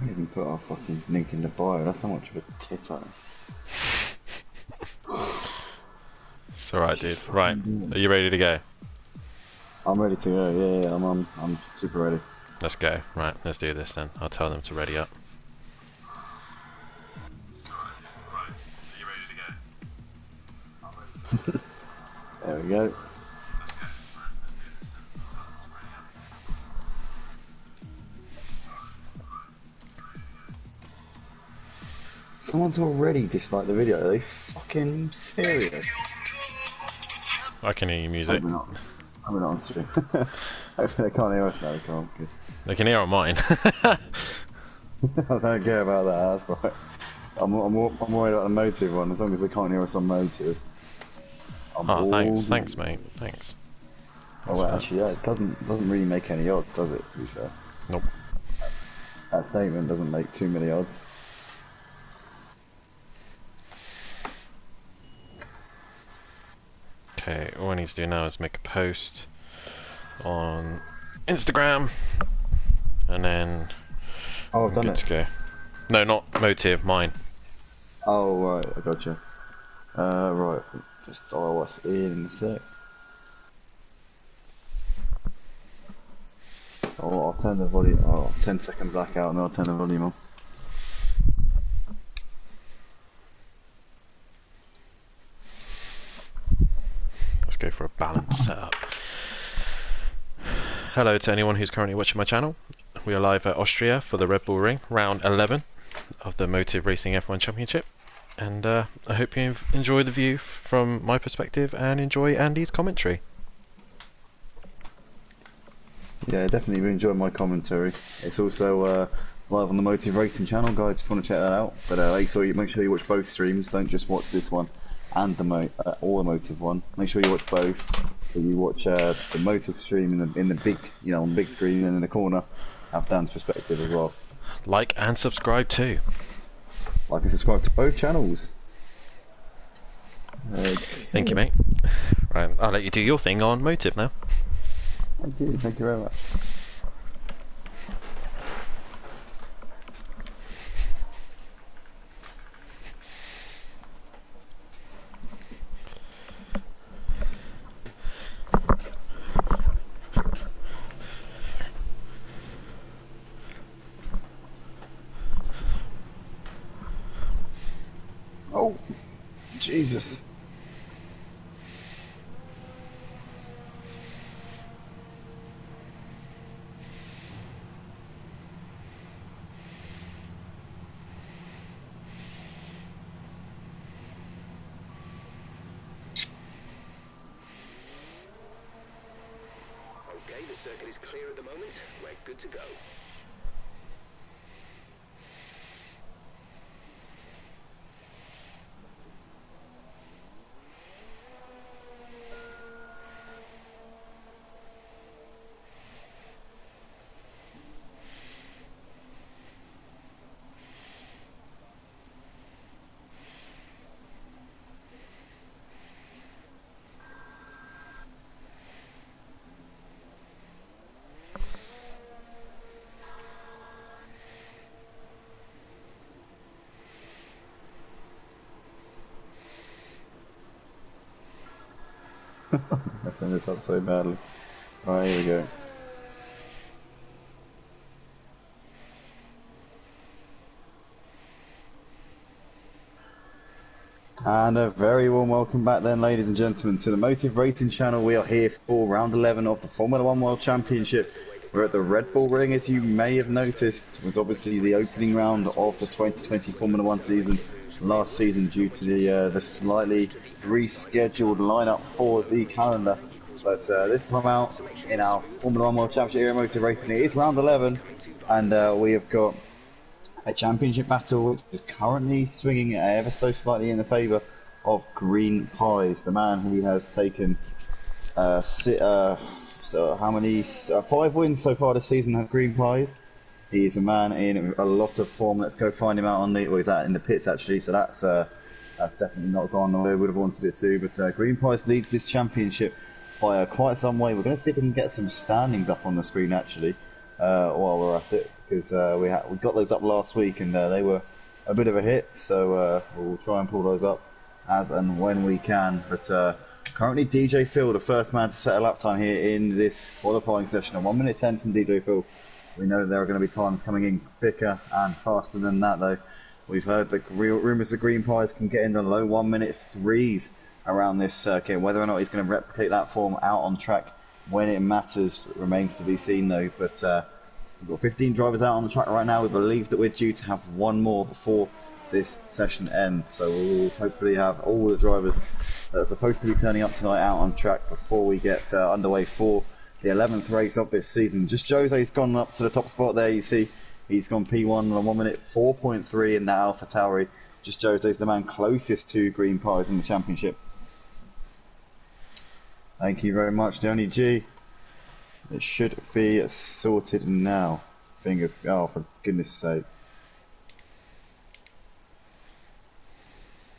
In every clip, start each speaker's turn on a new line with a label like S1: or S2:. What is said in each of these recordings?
S1: You even put our fucking link in the bio. That's how much of a tit I am.
S2: It's alright,
S1: Just
S2: dude. Right.
S1: fucking doing
S2: Are you
S1: this.
S2: ready to go?
S1: I'm ready to go. Yeah, I'm super ready.
S2: Let's go. Right, let's do this then. I'll tell them to ready up.
S1: There we go. Someone's already disliked the video. Are they fucking serious?
S2: I can hear your music.
S1: Hope we're not. Hope we're not on stream. Hopefully they can't hear us now. They can't. Good.
S2: They can hear on mine.
S1: I don't care about that. That's right. I'm worried about the motive one. As long as they can't hear us on motive, I'm
S2: Oh,
S1: all
S2: thanks.
S1: good.
S2: Thanks, mate. Thanks.
S1: Oh, well, actually, yeah, it doesn't really make any odds, does it? To be fair,
S2: Nope.
S1: that statement doesn't make too many odds.
S2: Okay, all I need to do now is make a post on Instagram, and then
S1: Oh, I've
S2: I'm
S1: done
S2: good
S1: it.
S2: to go. No, not motive, mine.
S1: Oh, right, I gotcha. Right, just dial us in a sec. Oh, I'll turn the volume. Oh, 10-second blackout, and then I'll turn the volume on.
S2: Let's go for a balanced setup. Hello to anyone who's currently watching my channel. We are live at Austria for the Red Bull Ring, round 11 of the Motive Racing F1 Championship. And I hope you enjoy the view from my perspective and enjoy Andy's commentary.
S1: Yeah, definitely enjoyed my commentary. It's also live on the Motive Racing channel, guys. If you want to check that out, but make sure you watch both streams. Don't just watch this one and the or the Motive one. Make sure you watch both. So you watch the Motive stream in the big, on the big screen, and in the corner, have Dan's perspective as well.
S2: Like and subscribe too.
S1: Like and subscribe to both channels. Okay.
S2: Thank you, mate. Right, I'll let you do your thing on Motive now.
S1: Thank you very much. Oh, Jesus.
S3: Okay, the circuit is clear at the moment. We're good to go.
S1: Messing this up so badly. Alright, here we go. And a very warm welcome back then, ladies and gentlemen, to the Motive Racing channel. We are here for round 11 of the Formula 1 World Championship. We're at the Red Bull Ring, as you may have noticed. It was obviously the opening round of the 2020 Formula 1 season last season due to the slightly rescheduled lineup for the calendar. But this time out, in our Formula 1 World Championship here at Motive Racing, it is round 11, and we have got a championship battle which is currently swinging ever so slightly in the favour of Green Pies, the man who has taken so how many 5 wins so far this season has Green Pies. He is a man in a lot of form. Let's go find him out on the. Well, he's out in the pits actually, so that's definitely not gone the way we would have wanted it to. But Green Pies leads this championship by quite some way. We're going to see if we can get some standings up on the screen actually. while we're at it, because we got those up last week and they were a bit of a hit, so we'll try and pull those up as and when we can. But currently DJ Phil, the first man to set a lap time here in this qualifying session, at 1 minute 10 from DJ Phil. We know there are going to be times coming in thicker and faster than that, though. We've heard the rumours the green pies can get in the low 1 minute 3s around this circuit. Whether or not he's going to replicate that form out on track when it matters remains to be seen, though. But we've got 15 drivers out on the track right now. We believe that we're due to have one more before this session ends. So we'll hopefully have all the drivers that are supposed to be turning up tonight out on track before we get underway for the 11th race of this season. Just Jose's gone up to the top spot there. You see he's gone P1 on 1 minute 4.3 in that Alpha Tauri. Just Jose's the man closest to green pies in the championship. Thank you very much, Johnny G. It should be sorted now. Fingers, oh, for goodness sake.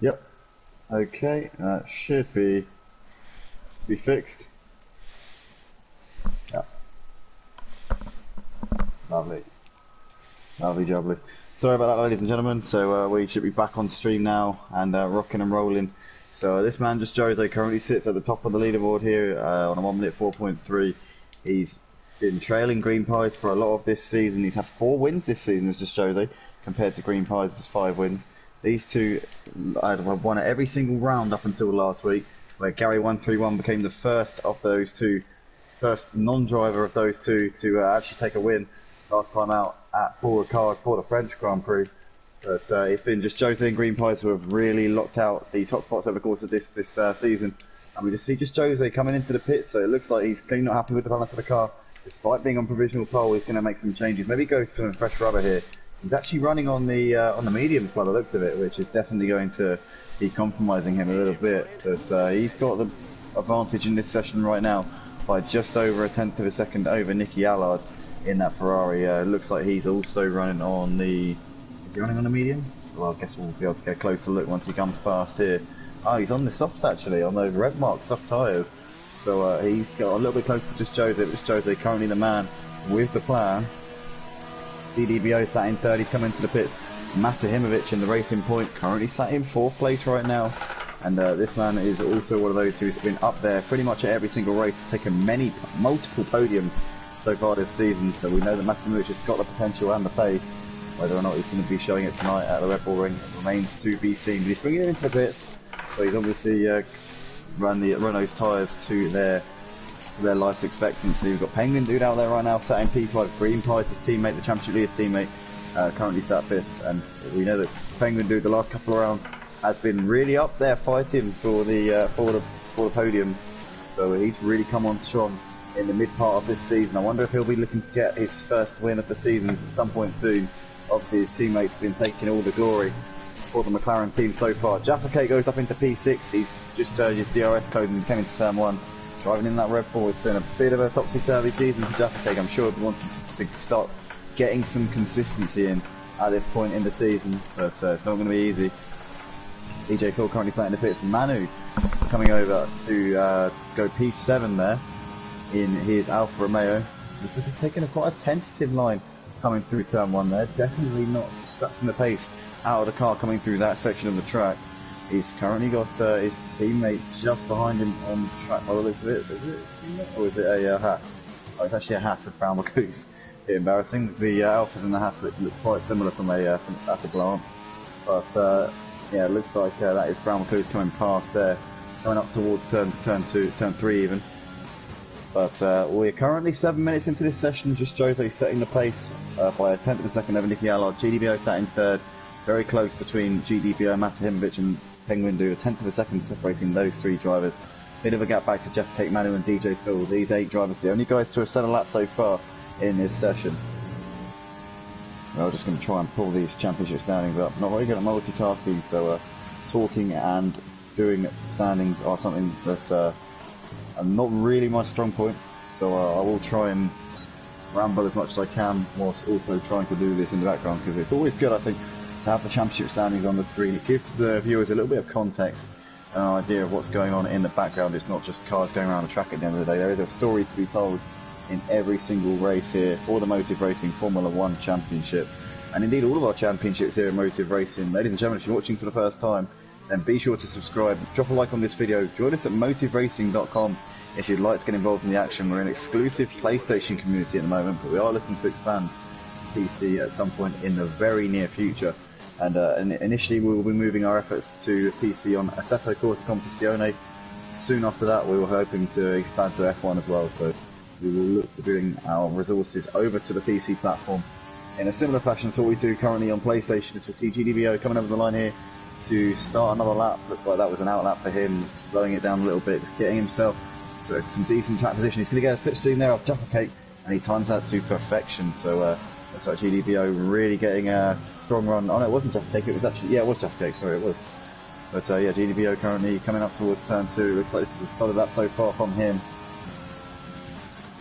S1: Yep. Okay, that should be fixed. Yep. Lovely. Lovely jubbly. Sorry about that, ladies and gentlemen. So we should be back on stream now and rocking and rolling. So this man, just Jose, currently sits at the top of the leaderboard here on a 1 minute 4.3. He's been trailing Green Pies for a lot of this season. He's had 4 wins this season as just Jose, compared to Green Pies' 5 wins. These two have won at every single round up until last week, where Gary 131 became the first of those two, first non-driver of those two to actually take a win last time out at Paul Ricard for the French Grand Prix. But it's been just Jose and Green Pies who have really locked out the top spots over the course of this season. And we just see just Jose coming into the pits, so it looks like he's clearly not happy with the balance of the car. Despite being on provisional pole, he's going to make some changes. Maybe he goes to a fresh rubber here. He's actually running on the mediums by the looks of it, which is definitely going to be compromising him a little bit. But he's got the advantage in this session right now by just over 1/10 of a second over Nicky Allard in that Ferrari. Looks like he's also running on the... Is he running on the mediums? Well, I guess we'll be able to get a closer look once he comes past here. Oh, he's on the softs actually, on those red mark soft tyres. So he's got a little bit close to just Jose, but Jose currently the man with the plan. DDBO sat in third, he's come into the pits. Matahimovic in the Racing Point currently sat in 4th place right now. And this man is also one of those who's been up there pretty much at every single race, taken multiple podiums so far this season. So we know that Matahimovic has got the potential and the pace. Whether or not he's going to be showing it tonight at the Redbull Ring remains to be seen. But he's bringing it into the pits, so he's obviously run those tyres to their life's expectancy. We've got Penguin Dude out there right now, sat in P5. Green Pies, his teammate, the Championship Leaders teammate, currently sat 5th. And we know that Penguin Dude, the last couple of rounds, has been really up there fighting for the podiums. So he's really come on strong in the mid part of this season. I wonder if he'll be looking to get his first win of the season at some point soon. Obviously his teammates have been taking all the glory for the McLaren team so far. Jaffa Cake goes up into P6. He's just his DRS closing. He's coming to turn 1. Driving in that Red Bull. It's been a bit of a topsy-turvy season for Jaffa Cake. I'm sure he'll be wanting to start getting some consistency in at this point in the season, but it's not going to be easy. DJ Phil currently sat in the pits. Manu coming over to go P7 there in his Alfa Romeo. He's taken quite a tentative line coming through turn 1 there. Definitely not obstructing the pace out of the car coming through that section of the track. He's currently got his teammate just behind him on the track by the looks of it. Is it his teammate or is it a Haas? Oh, it's actually a Haas of Brown Goose. Bit embarrassing. The Alphas and the Haas look quite similar from at a glance. But yeah, it looks like that is Brown Goose coming past there, going up towards turn 2, turn 3 even. But we're currently 7 minutes into this session. Just Jose setting the pace by 1/10 of a second over Nicky Allard. GDBO sat in 3rd. Very close between GDBO, Matahimovic and Penguin Do. 1/10 of a second separating those 3 drivers. Bit of a gap back to Jeff Cake, Manu and DJ Phil. These 8 drivers, the only guys to have set a lap so far in this session. We're just going to try and pull these championship standings up. Not very good at multitasking, so talking and doing standings are something that are not really my strong point. So I will try and ramble as much as I can whilst also trying to do this in the background, because it's always good, I think, to have the championship standings on the screen. It gives the viewers a little bit of context and an idea of what's going on in the background. It's not just cars going around the track at the end of the day. There is a story to be told in every single race here for the Motive Racing Formula 1 Championship. And indeed all of our championships here in Motive Racing. Ladies and gentlemen, if you're watching for the first time, then be sure to subscribe, drop a like on this video, join us at motiveracing.com if you'd like to get involved in the action. We're an exclusive PlayStation community at the moment, but we are looking to expand to PC at some point in the very near future. And initially we will be moving our efforts to PC on Assetto Corsa Competizione. Soon after that we were hoping to expand to F1 as well, so we will look to bring our resources over to the PC platform in a similar fashion to what we do currently on PlayStation. As we see GDBO coming over the line here to start another lap. Looks like that was an out lap for him, slowing it down a little bit, getting himself to some decent track position. He's going to get a slipstream there off Jaffa Cake, and he times that to perfection. So looks like GDBO really getting a strong run. Oh no, it wasn't Jaffa Cake, it was actually, yeah, it was Jaffa Cake, sorry, it was. But yeah, GDBO currently coming up towards turn 2. Looks like this is a solid lap so far from him.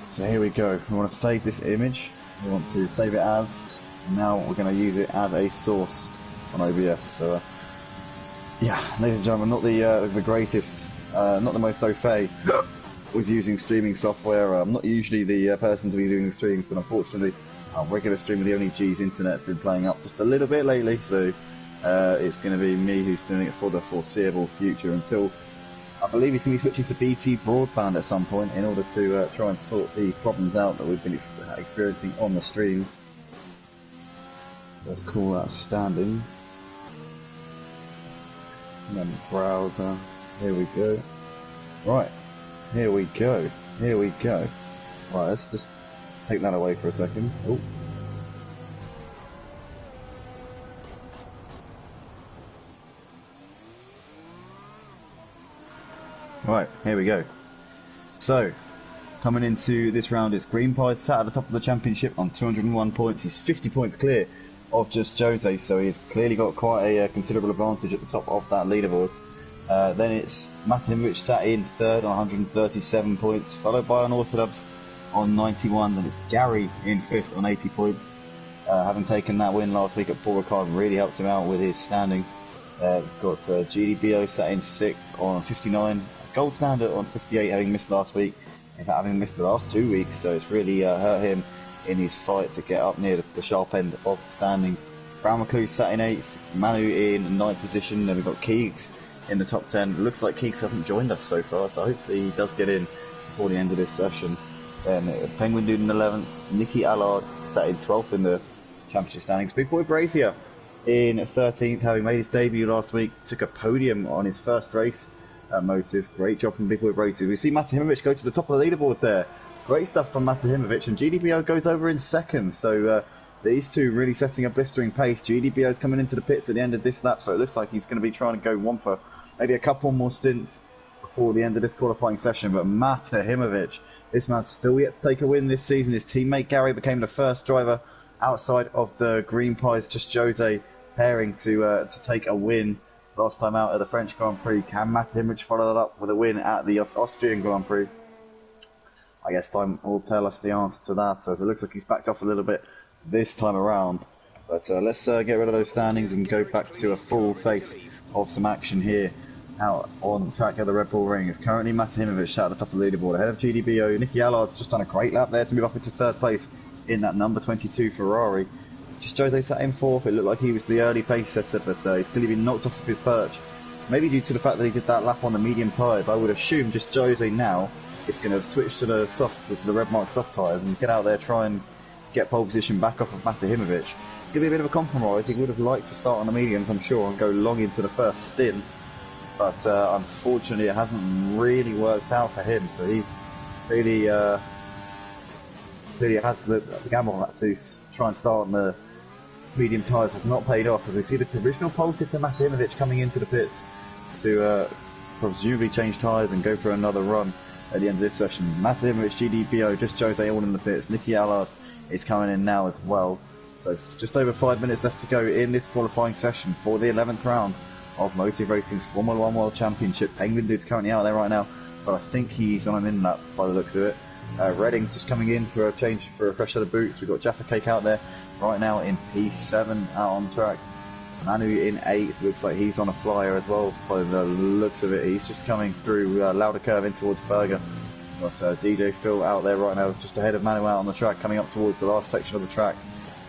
S1: So here we go. We want to save this image. We want to save it as. And now we're going to use it as a source on OBS. So yeah, ladies and gentlemen, not the greatest, not the most au fait with using streaming software. I'm not usually the person to be doing the streams, but unfortunately, our regular stream with the only G's internet has been playing up just a little bit lately. So it's going to be me who's doing it for the foreseeable future until I believe he's going to be switching to BT broadband at some point in order to try and sort the problems out that we've been experiencing on the streams. Let's call that standings. And then browser. Here we go. Right. Here we go. Here we go. Right, let's just take that away for a second. Oh. Right, here we go. So, coming into this round, it's Green Pie sat at the top of the championship on 201 points. He's 50 points clear of just Jose, so he's clearly got quite a considerable advantage at the top of that leaderboard. Then it's Matahimovic sat in third on 137 points, followed by Unorthodox on 91. Then it's Gary in fifth on 80 points. Having taken that win last week at Paul Ricard really helped him out with his standings. Got GDBO sat in sixth on 59. Gold Standard on 58, having missed last week. In fact, having missed the last 2 weeks, so it's really hurt him in his fight to get up near the sharp end of the standings. Brown McClue sat in 8th, Manu in 9th position, then we've got Keegs in the top 10. It looks like Keegs hasn't joined us so far, so hopefully he does get in before the end of this session. Then Penguin Dude in 11th, Nicky Allard sat in 12th in the championship standings. Big Boy Brazier in 13th, having made his debut last week, took a podium on his first race at Motive. Great job from Big Boy Brazier. We see Matahimovic go to the top of the leaderboard there. Great stuff from Matahimovic, and GDBO goes over in second. So these two really setting a blistering pace. GDBO's coming into the pits at the end of this lap, so it looks like he's going to be trying to go one for maybe a couple more stints before the end of this qualifying session. But Matahimovic, this man's still yet to take a win this season. His teammate Gary became the first driver outside of the Green Pies, just Jose pairing to take a win last time out at the French Grand Prix. Can Matahimovic follow that up with a win at the Austrian Grand Prix? I guess time will tell us the answer to that, as it looks like he's backed off a little bit this time around. But let's get rid of those standings and go back to a full face of some action here out on the track of the Red Bull Ring. It's currently Matahimovic at the top of the leaderboard, ahead of GDBO. Nicky Allard's just done a great lap there to move up into third place in that number 22 Ferrari. Just Jose sat in fourth. It looked like he was the early pace setter, but he's clearly been knocked off of his perch. Maybe due to the fact that he did that lap on the medium tyres. I would assume just Jose now is going to switch to the Red Mark soft tyres and get out there, try and get pole position back off of Matahimovic. It's going to be a bit of a compromise. He would have liked to start on the mediums, I'm sure, and go long into the first stint. But unfortunately, it hasn't really worked out for him. So he's really has the gamble to try and start on the medium tyres has not paid off, as we see the provisional pole sitter Matahimovic coming into the pits to presumably change tyres and go for another run at the end of this session. Matahimovic, GDBO, just Jose all in the pits. Nicky Allard is coming in now as well. So just over 5 minutes left to go in this qualifying session for the 11th round of Motive Racing's Formula 1 World Championship. Penguin Dude's currently out there right now, but I think he's on an in lap by the looks of it. Redding's just coming in for a change, for a fresh set of boots. We've got Jaffa Cake out there right now in P7 out on track. Manu in 8th, looks like he's on a flyer as well by the looks of it. He's just coming through Lauder Curve in towards Berger. Got DJ Phil out there right now, just ahead of Manuel on the track, coming up towards the last section of the track.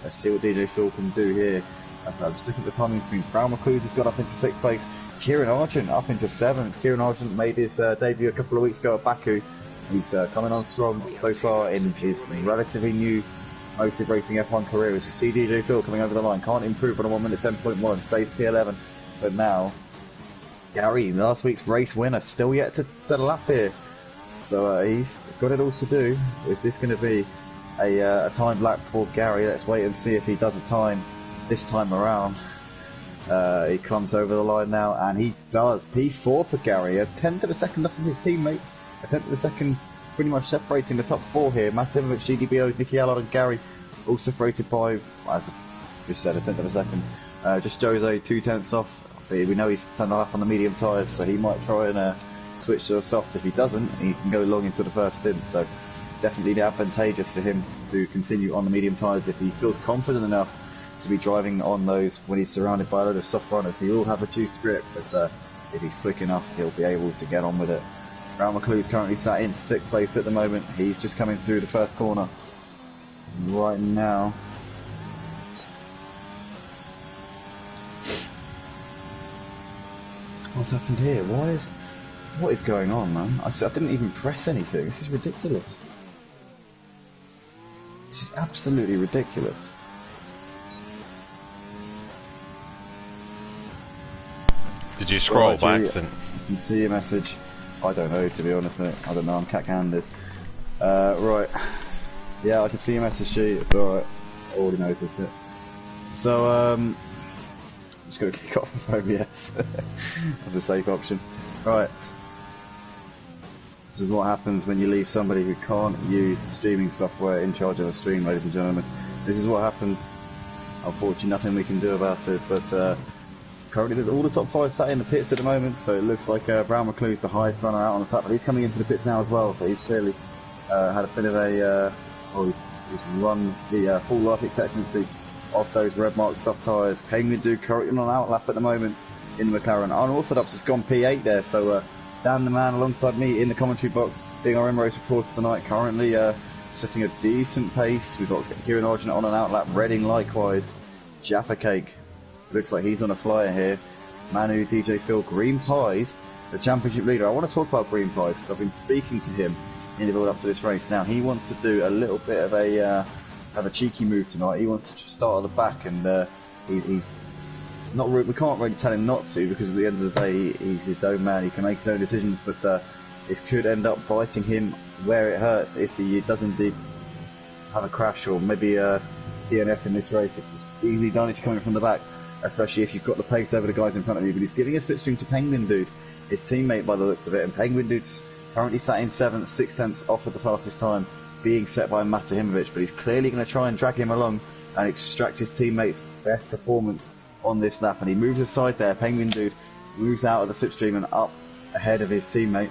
S1: Let's see what DJ Phil can do here. As I'm just looking at the timing screens. Brown McCluse has got up into 6th place. Kieran Argent up into 7th. Kieran Argent made his debut a couple of weeks ago at Baku. He's coming on strong so far in his relatively new motive racing F1 career. As you see DJ Phil coming over the line, can't improve on a 1 minute 10.1, stays P11. But now, Gary, last week's race winner, still yet to set a lap here. So he's got it all to do. Is this going to be a timed lap for Gary? Let's wait and see if he does a time this time around. He comes over the line now, and he does. P4 for Gary, a tenth of a second off of his teammate, a tenth of a second pretty much separating the top 4 here. Matimovic, GDBO, Nicky Allard and Gary all separated by, as I just said, a tenth of a second. Just Jose 2/10 off. We know he's done the lap on the medium tyres, so he might try and switch to a soft. If he doesn't, he can go long into the first stint, so definitely advantageous for him to continue on the medium tyres if he feels confident enough to be driving on those when he's surrounded by a load of soft runners. He will have reduced grip, but if he's quick enough, he'll be able to get on with it. Brown McClue's currently sat in 6th place at the moment. He's just coming through the first corner right now. What's happened here? What is going on, man? I didn't even press anything. This is ridiculous. This is absolutely ridiculous.
S2: Did you scroll
S1: Right,
S2: by accident?
S1: You can see your message. I don't know, to be honest, mate. I don't know, I'm cat-handed. Right. Yeah, I can see your message, G. It's alright. I already noticed it. So, I'm just going to click off of OBS. That's a safe option. Right. This is what happens when you leave somebody who can't use streaming software in charge of a stream, ladies and gentlemen. This is what happens. Unfortunately, nothing we can do about it, but currently there's all the top 5 sat in the pits at the moment, so it looks like Brown McClue's the highest runner out on the track, but he's coming into the pits now as well, so he's clearly had a bit of a, he's run the full life expectancy of those red marked soft tyres. Penguin Dude currently on out lap at the moment in the McLaren. Unorthodox has gone P8 there, so Dan the man alongside me in the commentary box, being our M-Race reporter tonight, currently setting a decent pace. We've got Kieran Argent on an out lap, Redding likewise, Jaffa Cake. Looks like he's on a flyer here. Manu, DJ Phil, Green Pies, the championship leader. I want to talk about Green Pies because I've been speaking to him in the build up to this race. Now he wants to do a little bit of a cheeky move tonight. He wants to start at the back, and he's not. We can't really tell him not to because at the end of the day he's his own man. He can make his own decisions, but this could end up biting him where it hurts if he does indeed have a crash or maybe a DNF in this race. It's easily done if you're coming from the back, especially if you've got the pace over the guys in front of you. But he's giving a slipstream to Penguin Dude, his teammate by the looks of it, and Penguin Dude's currently sat in 7th, 6/10 off at the fastest time, being set by Matimovic, but he's clearly going to try and drag him along and extract his teammate's best performance on this lap, and he moves aside there. Penguin Dude moves out of the slipstream and up ahead of his teammate.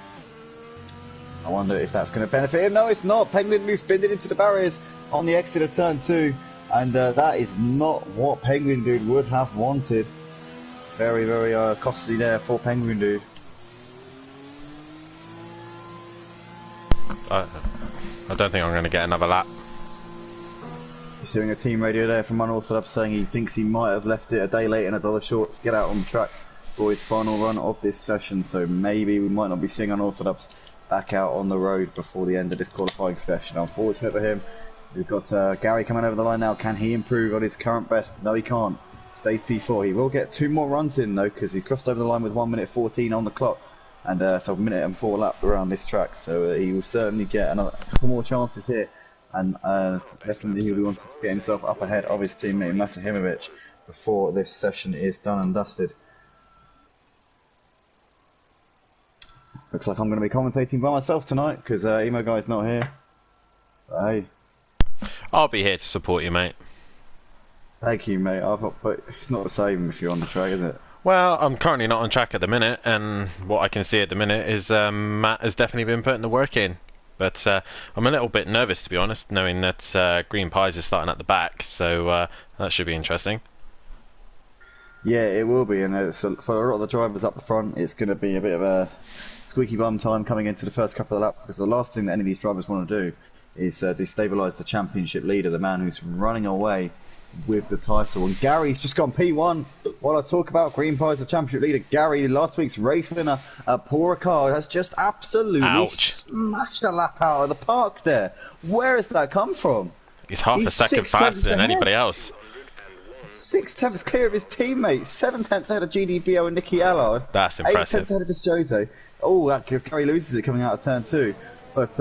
S1: I wonder if that's going to benefit him. No, it's not. Penguin Dude's binned it into the barriers on the exit of turn 2. And that is not what Penguin Dude would have wanted. Very, very costly there for Penguin Dude.
S2: I don't think I'm going to get another lap.
S1: He's hearing a team radio there from Unorthodox saying he thinks he might have left it a day late and $1 short to get out on the track for his final run of this session. So maybe we might not be seeing Unorthodox back out on the road before the end of this qualifying session. Unfortunate for him. We've got Gary coming over the line now. Can he improve on his current best? No, he can't. Stays P4. He will get 2 more runs in, though, because he's crossed over the line with 1 minute 14 on the clock. And so 1 minute and 4 lap around this track. So he will certainly get a couple more chances here. And definitely he'll be wanting to get himself up ahead of his teammate Matimovic before this session is done and dusted. Looks like I'm going to be commentating by myself tonight, because Emo Guy's not here. But hey.
S2: I'll be here to support you, mate.
S1: Thank you, mate. But it's not the same if you're on the track, is it?
S2: Well, I'm currently not on track at the minute, and what I can see at the minute is Matt has definitely been putting the work in. But I'm a little bit nervous, to be honest, knowing that Green Pies is starting at the back, so that should be interesting.
S1: Yeah, it will be, and for a lot of the drivers up the front, it's going to be a bit of a squeaky bum time coming into the first couple of laps, because the last thing that any of these drivers want to do is destabilise the championship leader, the man who's running away with the title. And Gary's just gone P1. While I talk about Green Prize, the championship leader, Gary, last week's race winner at Paul Ricard, has just absolutely smashed a lap out of the park there. Where has that come from?
S2: He's half a second faster than anybody else.
S1: 6/10 clear of his teammates, 7/10 ahead of GDBO and Nicky Allard.
S2: That's impressive.
S1: 8/10 ahead of just Jose. Oh, that because Gary loses it coming out of turn 2. But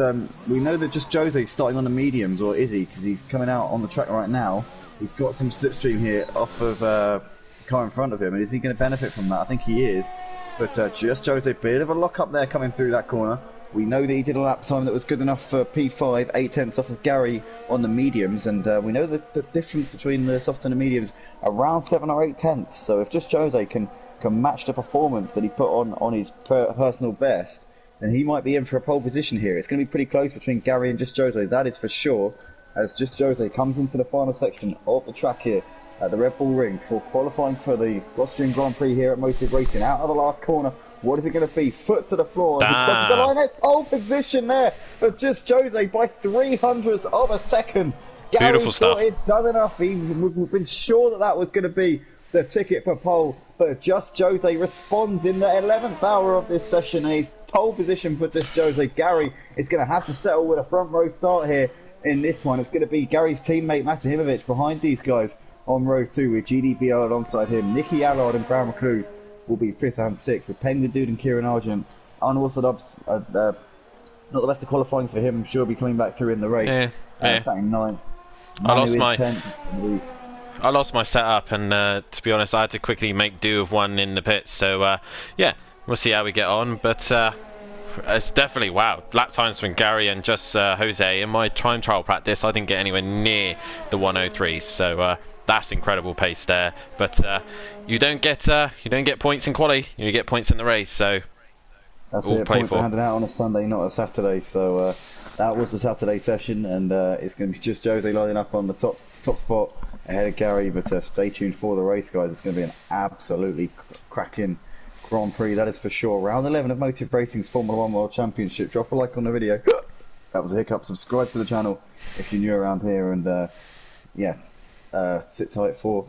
S1: we know that just Jose's starting on the mediums, or is he? Because he's coming out on the track right now. He's got some slipstream here off of the car in front of him, and is he going to benefit from that? I think he is. But just Jose, bit of a lock up there coming through that corner. We know that he did a lap time that was good enough for P5, 8/10 off of Gary on the mediums, and we know that the difference between the soft and the mediums around 7 or 8/10. So if just Jose can match the performance that he put on his personal best, then he might be in for a pole position here. It's going to be pretty close between Gary and just Jose, that is for sure, as just Jose comes into the final section of the track here at the Red Bull Ring for qualifying for the Austrian Grand Prix here at Motive Racing. Out of the last corner, what is it going to be? Foot to the floor as he crosses the line. That's pole position there for just Jose by 300ths of a second.
S2: Beautiful stuff.
S1: Gary thought he'd done enough. We've been sure that was going to be the ticket for pole, but just Jose responds in the 11th hour of this session, and he's pole position for just Jose. Gary is going to have to settle with a front row start here in this one. It's going to be Gary's teammate Matahimovic behind these guys on row 2 with GDBO alongside him. Nicky Allard and Brown Recluse will be 5th and 6th with Penguin Dude and Kieran Argent. Unorthodox, not the best of qualifying for him. I'm sure he'll be coming back through in the race. Starting 9th.
S2: I lost my setup, and to be honest, I had to quickly make do of one in the pits. So yeah, we'll see how we get on. But it's definitely, wow, lap times from Gary and just Jose. In my time trial practice, I didn't get anywhere near the 103. So that's incredible pace there. But you don't get points in quali, you get points in the race. So
S1: that's it. Points are handed out on a Sunday, not a Saturday. So that was the Saturday session, and it's going to be just Jose lining up on the top spot ahead of Gary. But stay tuned for the race, guys. It's going to be an absolutely cracking Grand Prix, that is for sure. Round 11 of Motive Racing's Formula 1 World Championship. Drop a like on the video. That was a hiccup. Subscribe to the channel if you're new around here, and yeah, sit tight for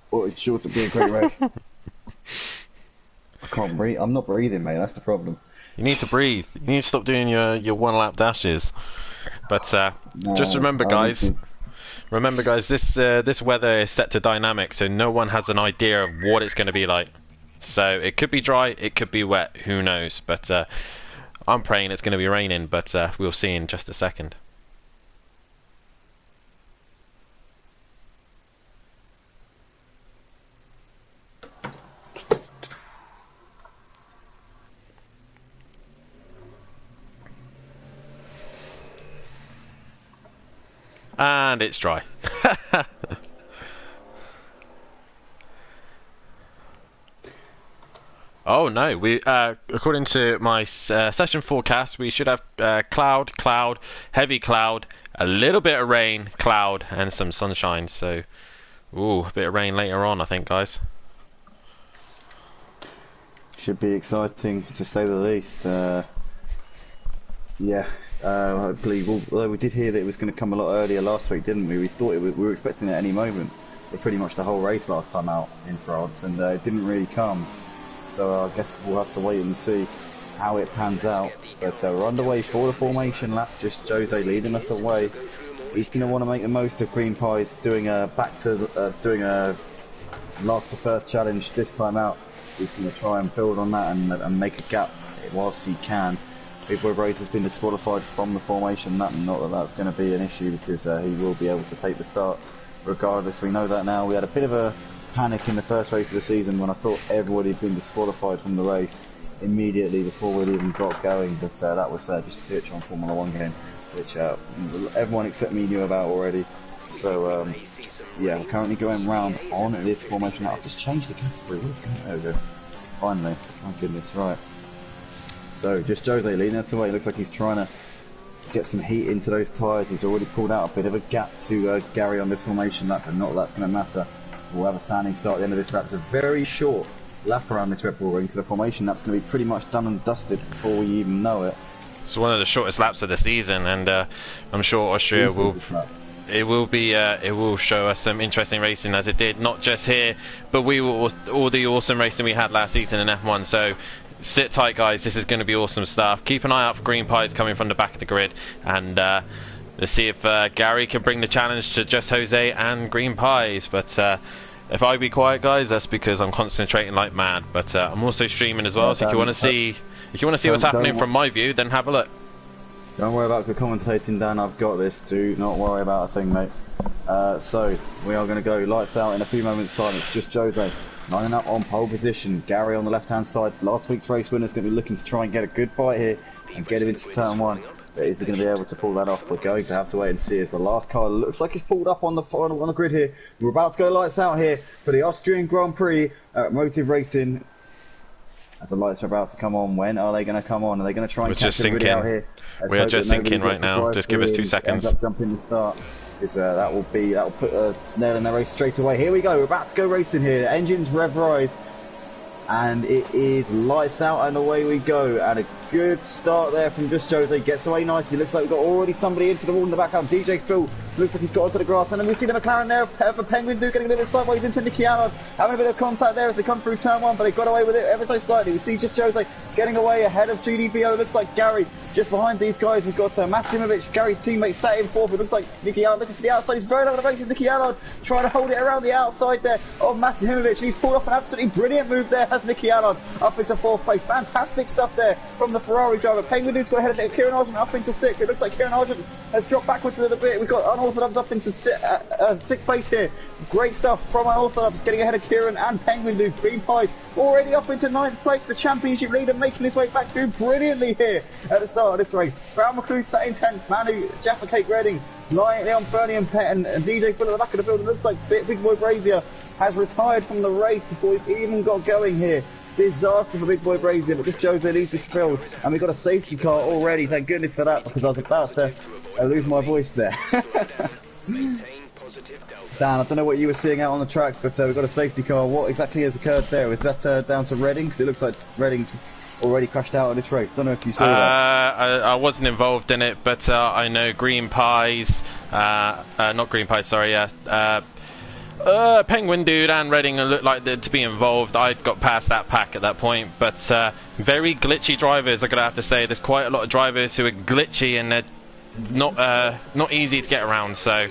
S1: what is sure to be a great race. I can't breathe. I'm not breathing, mate. That's the problem.
S2: You need to breathe. You need to stop doing your one lap dashes. But just remember, guys. Remember, guys. This weather is set to dynamic, so no one has an idea of what it's going to be like. So it could be dry, it could be wet. Who knows? But I'm praying it's going to be raining. But we'll see in just a second. And it's dry. Oh no, we according to my session forecast, we should have cloud, heavy cloud, a little bit of rain, cloud, and some sunshine. So, ooh, a bit of rain later on, I think, guys.
S1: Should be exciting, to say the least. Yeah, hopefully. Although we did hear that it was going to come a lot earlier last week, didn't we? We thought we were expecting it at any moment, but pretty much the whole race last time out in France, and it didn't really come. So I guess we'll have to wait and see how it pans out. But we're underway for the formation lap. Just Jose leading us away. He's going to want to make the most of Green Pies, doing a last to first challenge this time out. He's going to try and build on that and make a gap whilst he can. Big Boy Brace has been disqualified from the formation lap. Not that that's going to be an issue, because he will be able to take the start regardless. We know that now. We had a bit of a panic in the first race of the season when I thought everybody had been disqualified from the race immediately before we even got going, but that was just a glitch on Formula 1 game, which everyone except me knew about already. So yeah, we're currently going round on this formation. Now I've just changed the category. What is going on? There we go. Finally, my goodness, right. So just Jose leading us away. It looks like he's trying to get some heat into those tyres. He's already pulled out a bit of a gap to Gary on this formation lap, but not that that's going to matter. will have a standing start at the end of this lap. It's a very short lap around this Red Bull ring, so the formation that's going to be pretty much done and dusted before we even know it.
S2: It's one of the shortest laps of the season, and I'm sure Austria will. It will show us some interesting racing, as it did not just here, but all the awesome racing we had last season in F1. So sit tight, guys. This is going to be awesome stuff. Keep an eye out for green pies coming from the back of the grid, and let's see if Gary can bring the challenge to Just Jose and green pies. But if I be quiet, guys, that's because I'm concentrating like mad. But I'm also streaming as well, so if you want to see what's happening from my view, then have a look.
S1: Don't worry about the commentating, Dan. I've got this. Do not worry about a thing, mate. So we are going to go lights out in a few moments' time. It's Just Jose lining up on pole position. Gary on the left-hand side. Last week's race winner is going to be looking to try and get a good bite here and get him into turn one. But is he going to be able to pull that off? We're going to have to wait and see as the last car looks like it's pulled up on the grid here. We're about to go lights out here for the Austrian Grand Prix at Motive Racing. As the lights are about to come on, when are they going to come on? Are they going to try and catch everybody out here?
S2: We are just sinking right now. Just give us 2 seconds.
S1: Ends up jumping the start. That'll put a nail in the race straight away. Here we go. We're about to go racing here. Engines rev rise, and it is lights out, and away we go. And a good start there from Just Jose. Gets away nicely. Looks like we've got already somebody into the wall in the background. DJ Phil looks like he's got onto the grass, and then we see the McLaren there for Penguin Dude getting a little bit sideways into Nicky Allard, having a bit of contact there as they come through turn one, but they got away with it ever so slightly. We see Just Jose getting away ahead of GDPO. Looks like Gary just behind these guys. We've got Matimovic, Gary's teammate, sat in fourth. It looks like Nicky Allard looking to the outside. He's very low on the races. Nicky Allard trying to hold it around the outside there of Matimovic. He's pulled off an absolutely brilliant move there, has Nicky Allard up into fourth place. Fantastic stuff there from the Ferrari driver. Penguin Dude's got ahead of Kieran Argent up into sixth. It looks like Kieran Argent has dropped backwards a little bit. We've got Unorthodox up into sixth place here. Great stuff from Unorthodox, getting ahead of Kieran and Penguin Dude. Green Pies already up into ninth place. The championship leader making his way back through brilliantly here at the start of this race. Brown McClure sat in 10th. Manu, Jaffa Cake Redding, Leon Fernie and Pet and DJ Phil at the back of the building. Looks like Big Boy Brazier has retired from the race before we've even got going here. Disaster for Big Boy Brazier, but Just Jose leaves this field, and we've got a safety car already. Thank goodness for that, because I was about to lose my voice there. Dan, I don't know what you were seeing out on the track, but we've got a safety car. What exactly has occurred there? Is that down to Redding? Because it looks like Redding's already crashed out of this race. Don't know if you saw that.
S2: I wasn't involved in it, but I know Green Pies, not Green Pies, sorry, Penguin Dude and Redding looked like to be involved. I got past that pack at that point, but very glitchy drivers, I'm going to have to say. There's quite a lot of drivers who are glitchy and they're not easy to get around. So,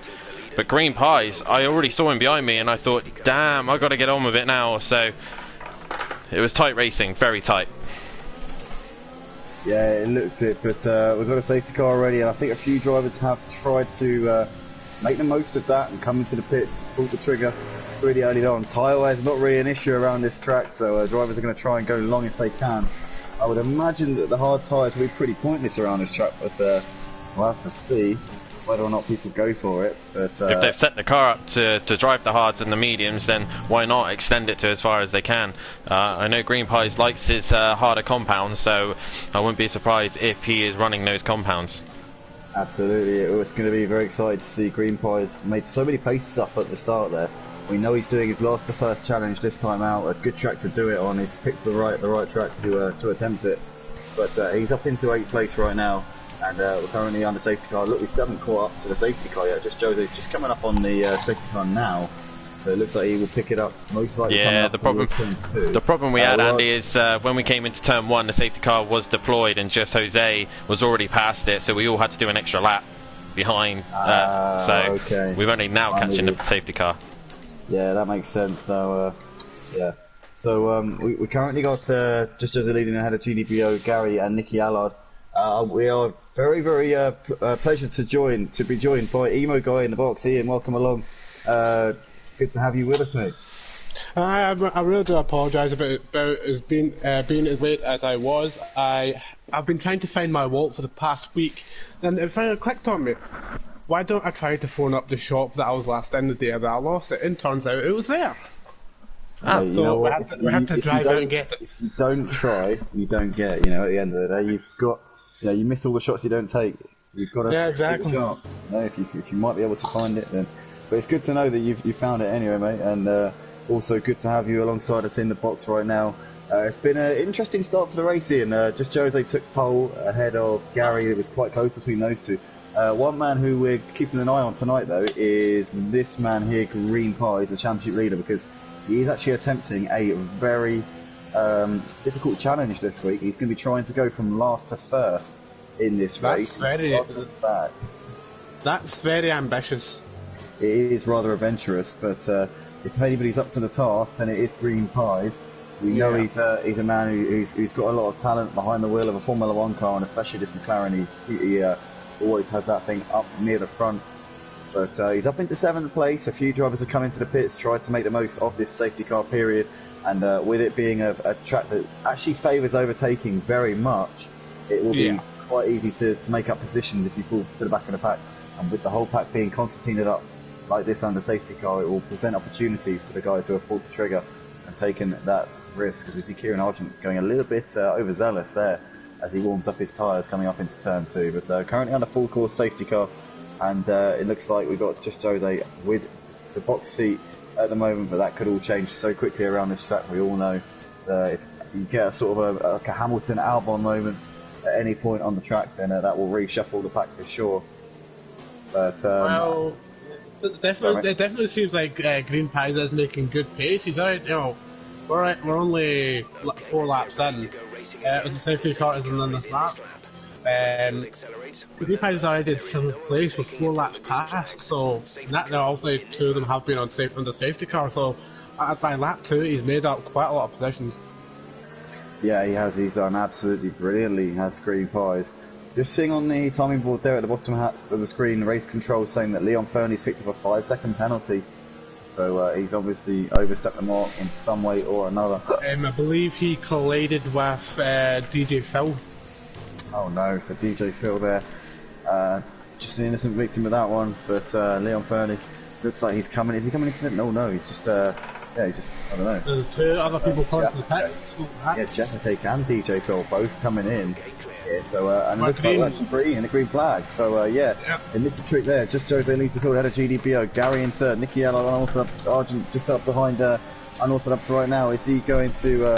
S2: but Green Pies, I already saw him behind me and I thought, damn, I've got to get on with it now. So it was tight racing, very tight.
S1: Yeah, it looked it, but we've got a safety car already, and I think a few drivers have tried to make the most of that and come into the pits, pull the trigger really early on. Tyre wear is not really an issue around this track, so drivers are going to try and go long if they can. I would imagine that the hard tyres will be pretty pointless around this track, but we'll have to see whether or not people go for it. But
S2: if they've set the car up to drive the hards and the mediums, then why not extend it to as far as they can? I know Green Pies likes his harder compounds, so I wouldn't be surprised if he is running those compounds.
S1: Absolutely, it's going to be very exciting to see. Green Pies made so many paces up at the start there. We know he's doing his last to first challenge this time out. A good track to do it on. He's picked the right track to attempt it. But he's up into 8th place right now, and we're currently on the safety car. Look, we still haven't caught up to the safety car yet. Just Jose's just coming up on the safety car now. So it looks like he will pick it up most likely.
S2: Yeah, the problem we had, Andy, is when we came into turn 1, the safety car was deployed and Just Jose was already past it, so we all had to do an extra lap behind. So we're only now catching the safety car.
S1: Yeah, that makes sense now. Yeah. So we currently got Just Jose leading ahead of GDPO, Gary and Nicky Allard. We are very, very pleasure to be joined by Emo Guy in the box. Ian, welcome along. Good to have you with us, mate.
S4: I really do apologise about being as late as I was. I've been trying to find my wallet for the past week, and it finally clicked on me. Why don't I try to phone up the shop that I was last in the day that I lost it? And turns out it was there.
S1: So
S4: we have to drive out and get it.
S1: If you don't try, you don't get. At the end of the day, you've got. You miss all the shots you don't take. You've got to take a chance. If you might be able to find it, then. but it's good to know that you found it anyway, mate, and also good to have you alongside us in the box right now. It's been an interesting start to the race here, and Just Jose took pole ahead of Gary. It was quite close between those two. One man who we're keeping an eye on tonight, though, is this man here, Green Pies, the championship leader, because he is actually attempting a very difficult challenge this week. He's going to be trying to go from last to first in this race.
S4: That's very ambitious.
S1: It is rather adventurous, but if anybody's up to the task, then it is Green Pies. We know he's a man who's got a lot of talent behind the wheel of a Formula One car, and especially this McLaren. He always has that thing up near the front. But he's up into 7th place. A few drivers have come into the pits, tried to make the most of this safety car period, and with it being a track that actually favours overtaking very much, it will be quite easy to make up positions if you fall to the back of the pack. And with the whole pack being concertinaed up like this under safety car, it will present opportunities for the guys who have pulled the trigger and taken that risk, as we see Kieran Argent going a little bit overzealous there as he warms up his tyres coming up into turn 2. But currently under full course safety car, and it looks like we've got Just Jose with the box seat at the moment, but that could all change so quickly around this track. We all know if you get a sort of a Hamilton Albon moment at any point on the track, then that will reshuffle the pack for sure. But
S4: well, it definitely seems like Green Pies is making good pace. He's already, we're only 4 laps in. The safety car isn't on this lap. Green Pies is already in 7th place with 4 laps past, so that also 2 of them have been on the safety car. So by lap 2, he's made up quite a lot of positions.
S1: Yeah, he has. He's done absolutely brilliantly, has Green Pies. Just seeing on the timing board there at the bottom of the screen, race control saying that Leon Fernie's picked up a 5-second penalty. So he's obviously overstepped the mark in some way or another.
S4: I believe he collided with DJ Phil.
S1: Oh no, so DJ Phil there. Just an innocent victim of that one, but Leon Fernie looks like he's coming. Is he coming into it? No, he's just, I don't know.
S4: There's 2 other people coming to the pits.
S1: Yeah, Jeffrey and DJ Phil both coming in. Yeah, so, and it looks like we're actually green and a green flag. So, they missed a trick there. Just Jose leads the field ahead of GDBO. Gary in 3rd. Nicky Yellow, Unorthodox Argent just up behind Unorthodox right now. Is he going to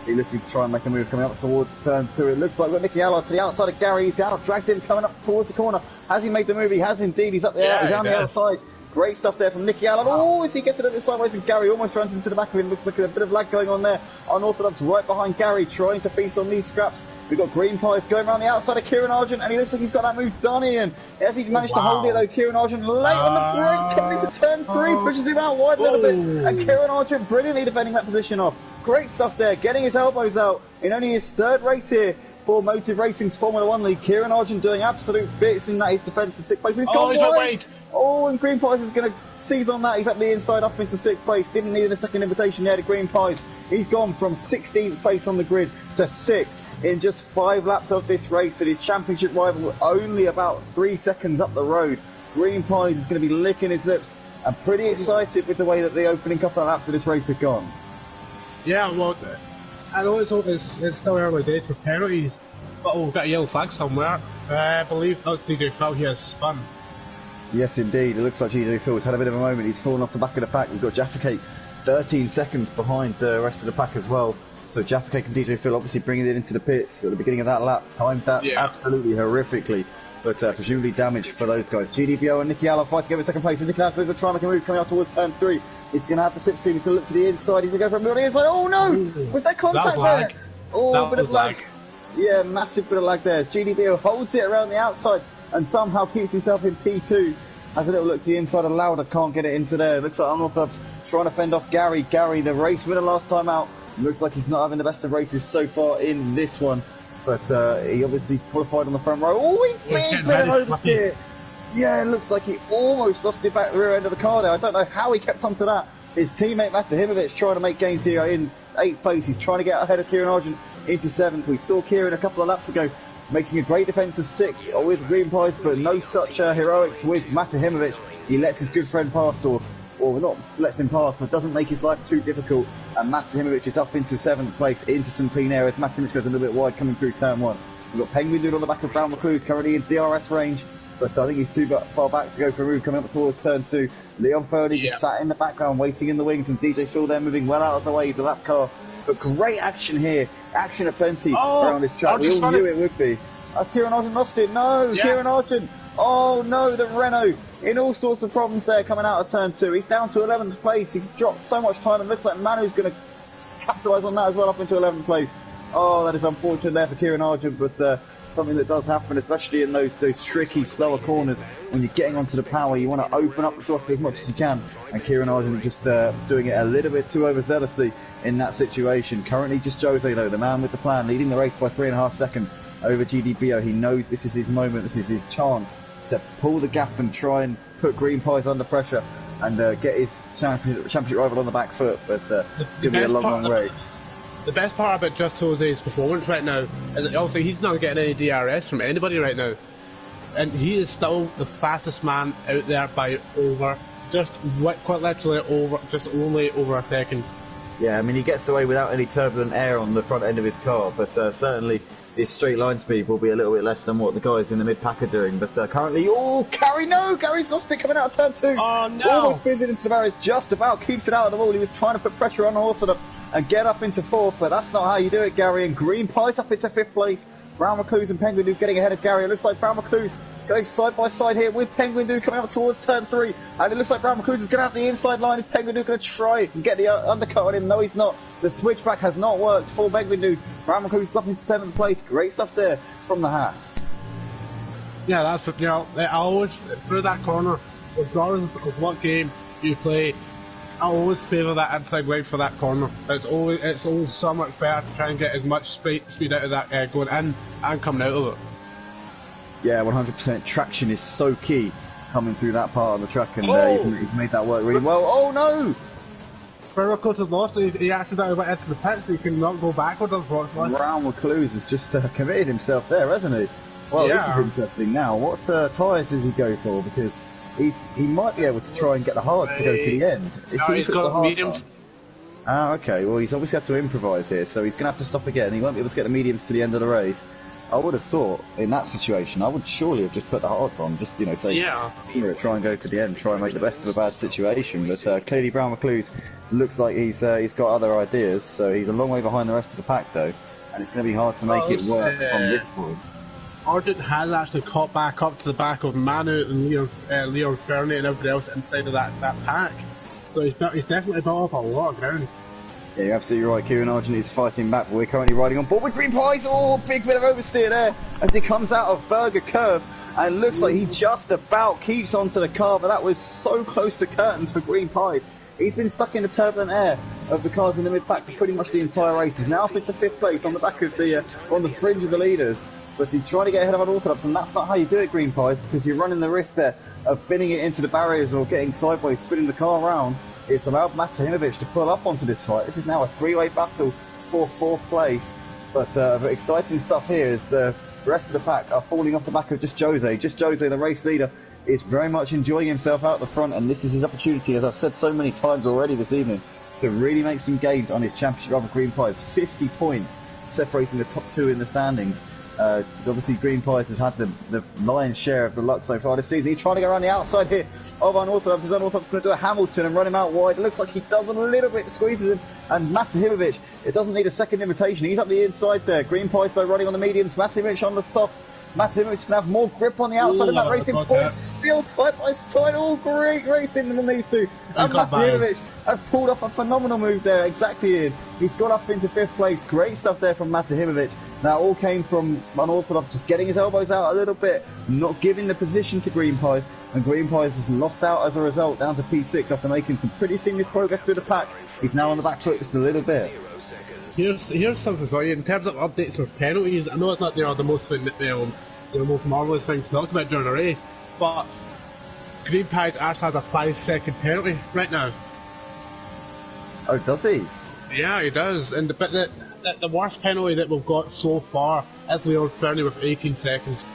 S1: be looking to try and make a move coming up towards turn 2? It looks like we've got Nicky Yellow to the outside of Gary. He's out, dragged in, coming up towards the corner. Has he made the move? He has indeed. He's up there, down the outside. Great stuff there from Nicky Allen. Oh, as he gets it over sideways, and Gary almost runs into the back of him. Looks like a bit of lag going on there. Unorthodox right behind Gary, trying to feast on these scraps. We've got Green Pies going around the outside of Kieran Argent, and he looks like he's got that move done, Ian. Has he managed to hold it, though? Kieran Argent late on the brakes, coming into turn 3, pushes him out wide a little bit. And Kieran Argent brilliantly defending that position off. Great stuff there, getting his elbows out in only his 3rd race here for Motive Racing's Formula 1 League. Kieran Argent doing absolute bits in that his defence to 6th place. He's gone wide. Oh, and Green Pies is going to seize on that. He's up the inside, up into 6th place. Didn't need a second invitation there to Green Pies. He's gone from 16th place on the grid to 6th in just 5 laps of this race. And his championship rival only about 3 seconds up the road. Green Pies is going to be licking his lips and pretty excited with the way that the opening couple of laps of this race have gone.
S4: Yeah, well, I know it's still early days for penalties, but we've got a yellow flag somewhere. I believe DJ Phil here has spun.
S1: Yes, indeed. It looks like DJ Phil's had a bit of a moment. He's fallen off the back of the pack. We've got Jaffa Cake 13 seconds behind the rest of the pack as well. So Jaffa Cake and DJ Phil obviously bringing it into the pits at the beginning of that lap. Timed that absolutely horrifically, but presumably damaged for those guys. GDBO and Nicky Allen fighting over 2nd place. Nicky Allen going to try and make a move coming out towards turn 3. He's going to have the slipstream. He's going to look to the inside. He's going to go for a move on the inside. Oh no! Was that contact there? Oh, a bit of lag. Yeah, massive bit of lag there. As GDBO holds it around the outside and somehow keeps himself in P2. Has a little look to the inside of Lauder, can't get it into there. Looks like Unorthodox trying to fend off Gary. Gary, the race winner last time out. Looks like he's not having the best of races so far in this one. But he obviously qualified on the front row. Oh, he did bit of oversteer. Yeah, it looks like he almost lost the back rear end of the car there. I don't know how he kept onto that. His teammate Matahimovic trying to make gains here in 8th place. He's trying to get ahead of Kieran Argent into 7th. We saw Kieran a couple of laps ago making a great defence of 6th with Green Pies, but no such heroics with Matahimovic. He lets his good friend past, or not lets him pass, but doesn't make his life too difficult. And Matahimovic is up into 7th place, into some clean air as Matahimovic goes a little bit wide coming through turn 1. We've got Penguin Dude on the back of Brown McClue's currently in DRS range. but I think he's too far back to go for a move coming up towards turn 2. Leon Fernie just sat in the background waiting in the wings, and DJ Shaw there moving well out of the way. He's the lap car, but great action here, action aplenty around this track. We all knew it would be. That's Kieran Argent lost it. No, Kieran Argent. Oh no, the Renault in all sorts of problems there coming out of turn 2. He's down to 11th place. He's dropped so much time. It looks like Manu's going to capitalise on that as well, up into 11th place. Oh, that is unfortunate there for Kieran Argent, but something that does happen, especially in those tricky, slower corners. When you're getting onto the power, you want to open up the throttle as much as you can. And Kieran Argent just doing it a little bit too overzealously in that situation. Currently just Jose, though, the man with the plan, leading the race by 3.5 seconds over GDBO. He knows this is his moment, this is his chance to pull the gap and try and put Green Pies under pressure and get his championship rival on the back foot. But it's going to be a long race.
S4: The best part about Just Jose's performance right now is that obviously he's not getting any DRS from anybody right now. And he is still the fastest man out there by quite literally only over a second.
S1: Yeah, I mean, he gets away without any turbulent air on the front end of his car, but certainly his straight line speed will be a little bit less than what the guys in the mid-pack are doing. But currently, Gary's lost it coming out of turn 2.
S4: Oh, no!
S1: Almost fizzing into the barriers, just about keeps it out of the wall. He was trying to put pressure on Orthodox and get up into 4th, but that's not how you do it, Gary. And Green Pies up into 5th place. Brown McClue's and Penguin Dude getting ahead of Gary. It looks like Brown McClue's going side by side here with Penguin Dude coming up towards turn 3. And it looks like Brown McClue's is going to have the inside line. Is Penguin Dude going to try and get the undercut on him? No, he's not. The switchback has not worked for Penguin Dude. Brown McClue's up into 7th place. Great stuff there from the Haas.
S4: Yeah, that's what, I always, through that corner, regardless of what game you play, I always favour that inside line for that corner. It's always so much better to try and get as much speed out of that going in and coming out of it. Yeah,
S1: 100%. Traction is so key coming through that part of the track, and he's made that work really well. Oh no!
S4: Buracos has lost. He accidentally went into the pits, so he cannot go backwards, unfortunately.
S1: Brown McClue's has just committed himself there, hasn't he? Well, this is interesting now. What tyres did he go for? Because he might be able to try and get the hards to go to the end. If he
S4: he's
S1: puts
S4: got
S1: the hards
S4: mediums.
S1: on. Ah, okay. Well, he's obviously had to improvise here, so he's going to have to stop again. He won't be able to get the mediums to the end of the race. I would have thought, in that situation, I would surely have just put the hards on, just, say, screw it, try and go to the end, try and make the best of a bad situation. But clearly Brown McClue's looks like he's got other ideas, so he's a long way behind the rest of the pack, though, and it's going to be hard to make it work from this point.
S4: Argent has actually caught back up to the back of Manu and Leon Fernie and everybody else inside of that pack. So he's definitely built up a lot of ground.
S1: Yeah, you're absolutely right. Kieran Argent is fighting back, but we're currently riding on board with Green Pies. Oh, big bit of oversteer there as he comes out of Burger Curve. And looks like he just about keeps onto the car, but that was so close to curtains for Green Pies. He's been stuck in the turbulent air of the cars in the mid-pack for pretty much the entire race. He's now up into 5th place on the back of on the fringe of the leaders. But he's trying to get ahead of Unorthodox, and that's not how you do it, Green Pies, because you're running the risk there of binning it into the barriers or getting sideways, spinning the car around. It's allowed Matahimovic to pull up onto this fight. This is now a 3-way battle for 4th place. But exciting stuff here is the rest of the pack are falling off the back of just Jose. Just Jose, the race leader, is very much enjoying himself out the front, and this is his opportunity, as I've said so many times already this evening, to really make some gains on his championship run for Green Pies. 50 points separating the top 2 in the standings. Obviously Green Pies has had the lion's share of the luck so far this season. He's trying to go around the outside here of Unorthodox. Is Unorthodox going to do a Hamilton and run him out wide? It looks like he does a little bit, squeezes him. And Matahimovic, it doesn't need a second invitation. He's up the inside there. Green Pies though running on the mediums. Matahimovic on the softs. Matahimovic can have more grip on the outside of that racing point. Still side by side. All great racing from these two. And Matahimovic has pulled off a phenomenal move there. Exactly, Ian. He's got up into 5th place. Great stuff there from Matahimovic. Now, all came from Unorthodox just getting his elbows out a little bit, not giving the position to Green Pies, and Green Pies has lost out as a result, down to P6 after making some pretty seamless progress through the pack. He's now on the back foot just a little bit.
S4: Here's something for you in terms of updates of penalties. I know it's not the most most marvellous thing to talk about during a race, but Green Pies actually has a 5-second penalty right now.
S1: Oh, does he?
S4: Yeah, he does. And the worst penalty that we've got so far is Leon Fernie with 18 seconds.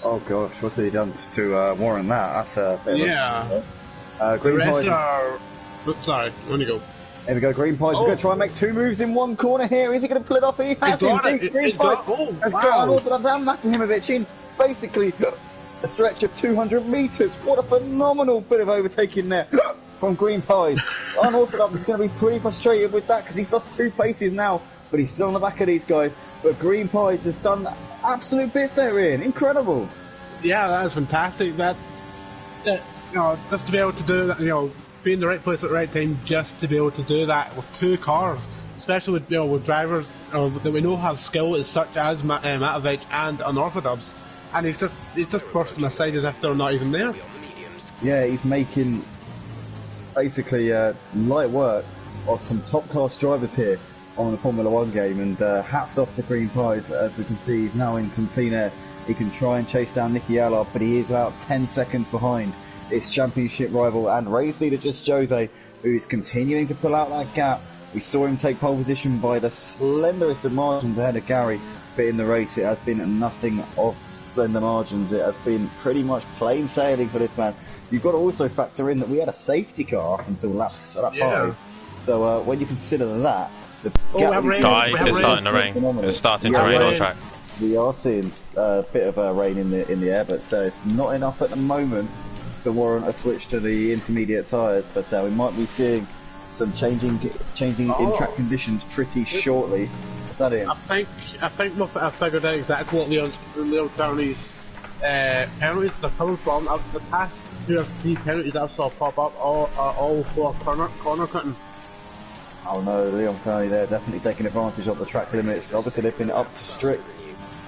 S1: Oh gosh, what's he done to warrant that? That's a bit
S4: Green Pies are... Oops, sorry, on you go.
S1: There we go, Green Pies is going to try and make 2 moves in one corner here. Is he going to pull it off? He has indeed. Green Pies has got Unorthodox and Matahimovic in basically a stretch of 200 metres. What a phenomenal bit of overtaking there from Green Pies. Unorthodox is going to be pretty frustrated with that because he's lost 2 places now, but he's still on the back of these guys. But Green Pies has done absolute bits there, Ian. Incredible.
S4: Yeah, that is fantastic. That you know, just to be able to do that, you know, be in the right place at the right time, just to be able to do that with 2 cars, especially with, you know, with drivers that we know have skill as such as Matovic and Unorthodox, and he's just bursting aside as if they're not even there.
S1: Yeah, he's making basically light work of some top class drivers here on the Formula 1 game, and hats off to Green Pies. As we can see, he's now in clean air. He can try and chase down Nicky Allard, but he is about 10 seconds behind his championship rival and race leader Just Jose, who is continuing to pull out that gap. We saw him take pole position by the slenderest of margins ahead of Gary, but in the race it has been nothing of slender margins. It has been pretty much plain sailing for this man. You've got to also factor in that we had a safety car up until lap 5, so when you consider that, the
S2: guys, it's starting to rain. It's starting to rain on track.
S1: We are seeing a bit of rain in the air, but it's not enough at the moment to warrant a switch to the intermediate tyres. But we might be seeing some changing in-track conditions pretty shortly. What's that, Ian?
S4: I think I figured out exactly what Leon Ferroni's penalties are coming from. The past 2 or 3 penalties that I saw pop up all for corner cutting.
S1: Oh no, Leon Ferroni there definitely taking advantage of the track limits. Obviously they've been up to strict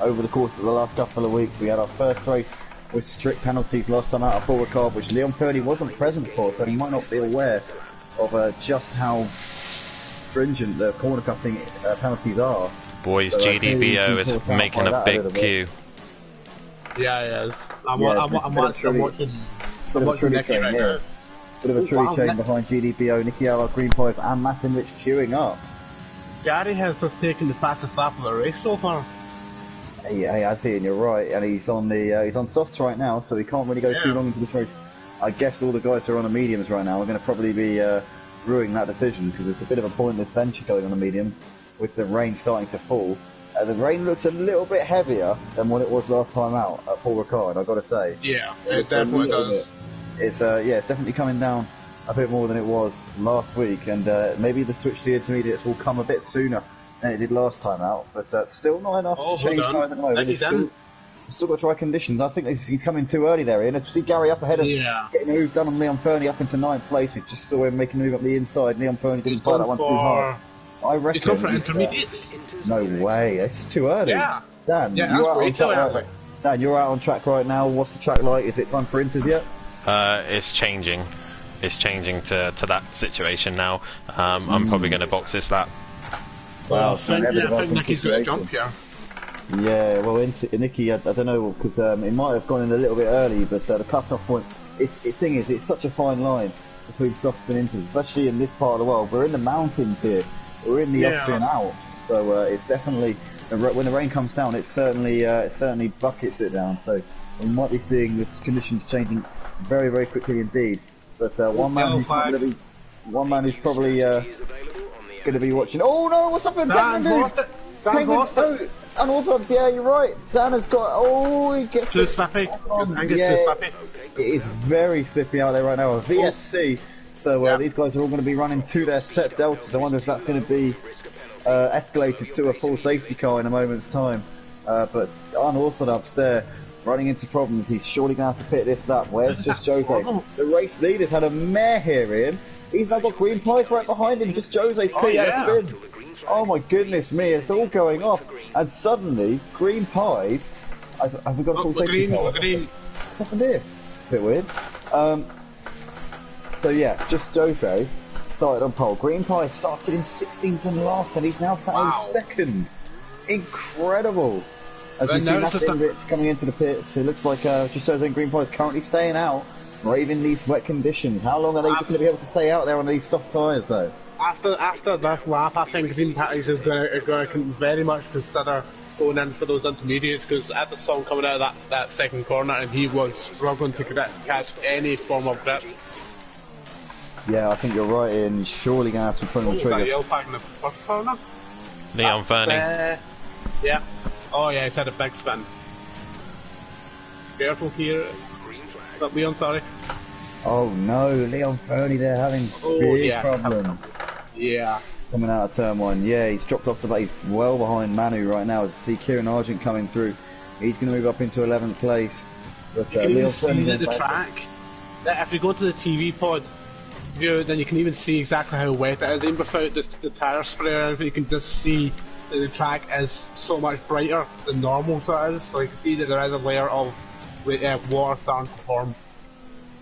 S1: over the course of the last couple of weeks. We had our first race with strict penalties last time out at Paul Ricard, which Leon Ferroni wasn't present for, so he might not be aware of just how stringent the corner cutting penalties are.
S2: Boys,
S1: so,
S2: GDBO is making a big queue.
S4: Yeah, he is. I'm watching Nicky right now.
S1: Bit of a tree chain behind GDBO, Nicky Allard, Green Pies and Matovic queuing up.
S4: Gary has just taken the fastest lap of the race so far.
S1: Hey, I see, and you're right. And he's on softs right now, so he can't really go too long into this race. I guess all the guys who are on the mediums right now are going to probably be ruining that decision because it's a bit of a pointless venture going on the mediums with the rain starting to fall. The rain looks a little bit heavier than what it was last time out at Paul Ricard, I've got to say.
S4: Yeah, it definitely does.
S1: It's definitely coming down a bit more than it was last week, and maybe the switch to the intermediates will come a bit sooner than it did last time out, but still not enough to change tyres at the moment. He's still got to try conditions. I think he's coming too early there, Ian. As we see Gary up ahead of getting a move done on Leon Ferroni up into 9th place. We just saw him making a move up the inside. Leon Ferroni didn't fight that one too hard. I reckon
S4: he's going for intermediates.
S1: No way, it's too early.
S4: Yeah.
S1: Dan, you're out on track right. Dan, you're out on track right now. What's the track like? Is it time for inters yet?
S2: It's changing. It's changing to that situation now. I'm probably going to box this lap.
S1: Wow,
S4: I think Nicky's going to jump here.
S1: Yeah, well, Nicky, I don't know, because it might have gone in a little bit early, but the cut-off point, it's such a fine line between softs and inters, especially in this part of the world. We're in the mountains here. We're in the Austrian Alps, so it's definitely, when the rain comes down, it certainly buckets it down. So we might be seeing the conditions changing very, very quickly indeed. But one man who's probably going to be watching. Oh no! What's happened?
S4: Dan lost it. Dan lost it.
S1: Unorthodox. Yeah, you're right. Dan has got. Oh, he gets
S4: too slippy. Too slippy.
S1: It is very slippy out there right now. A VSC. So these guys are all going to be running to their set deltas. I wonder if that's going to be escalated to a full safety car in a moment's time. But Unorthodox there, running into problems. He's surely going to have to pit this lap. Where's Just Jose? The race leader's had a mare here, Ian. He's now got Green Pies right behind him. Just Jose's clearly out of spin. Oh my goodness me, it's all going off. And suddenly, Green Pies... Have we got a full safety car? What's happened here? Bit weird. So yeah, Just Jose started on pole. Green Pies started in 16th and last, and he's now sat in second. Incredible. As we see Matt coming into the pits, it looks like Just Jose and Green Pies currently staying out, braving these wet conditions. How long are they going to be able to stay out there on these soft tyres, though?
S4: After this lap, I think Green Pies is going to very much consider going in for those intermediates, because at the song coming out of that second corner, and he was struggling to catch any form of grip.
S1: Yeah, I think you're right, Ian. He's surely going to have to be pulling the trigger.
S4: Yellow flag in the first corner?
S2: Leon Ferroni.
S4: Yeah. Oh yeah, he's had a big spin. careful here. But Leon, sorry.
S1: Oh no, Leon Fernie, they're having big problems.
S4: Yeah.
S1: Coming out of turn 1. Yeah, he's dropped off the base. He's well behind Manu right now. As you see Kieran Argent coming through. He's going to move up into 11th place. But
S4: you can
S1: Leon
S4: even see
S1: Fernie
S4: the track. If you go to the TV pod view, then you can even see exactly how wet it is. Even without the tyre spray or anything, you can just see that the track is so much brighter than normal. So it is. So you can see that there is a layer of water starting to form.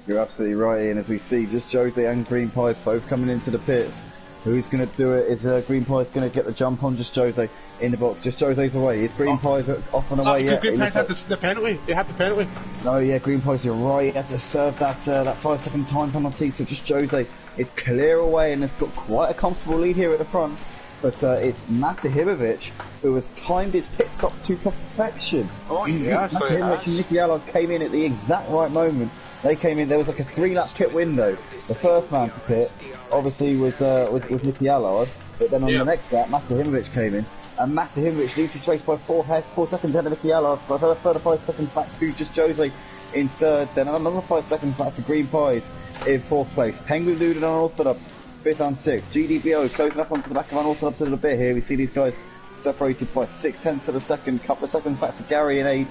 S1: You're absolutely right, Ian. As we see, just Jose and Green Pies both coming into the pits. Who's going to do it? Is Green Pies going to get the jump on Just Jose in the box? Just Jose's away. Is Green Pies off and away yet?
S4: Green Pies had the penalty. He had the penalty.
S1: No, yeah, Green Pies, you're right. He had to serve that 5-second time penalty. So Just Jose is clear away and has got quite a comfortable lead here at the front. But it's Matahimovic who has timed his pit stop to perfection.
S4: Oh, yeah,
S1: Matahimovic and Nicky Allard came in at the exact right moment. They came in. There was like a 3-lap pit window. The first man to pit, obviously, was Nicky Allard. But then on the next lap, Matahimovic came in, and Matahimovic leads his race by 4 seconds ahead of Nicky Allard. For a further 5 seconds back to Just Jose in 3rd. Then another 5 seconds back to Green Pies in 4th place. Penguin Dude and Unorthodox 5th and 6th. GDBO closing up onto the back of Unorthodox a little bit here. We see these guys separated by 0.6 of a second. Couple of seconds back to Gary in 8th.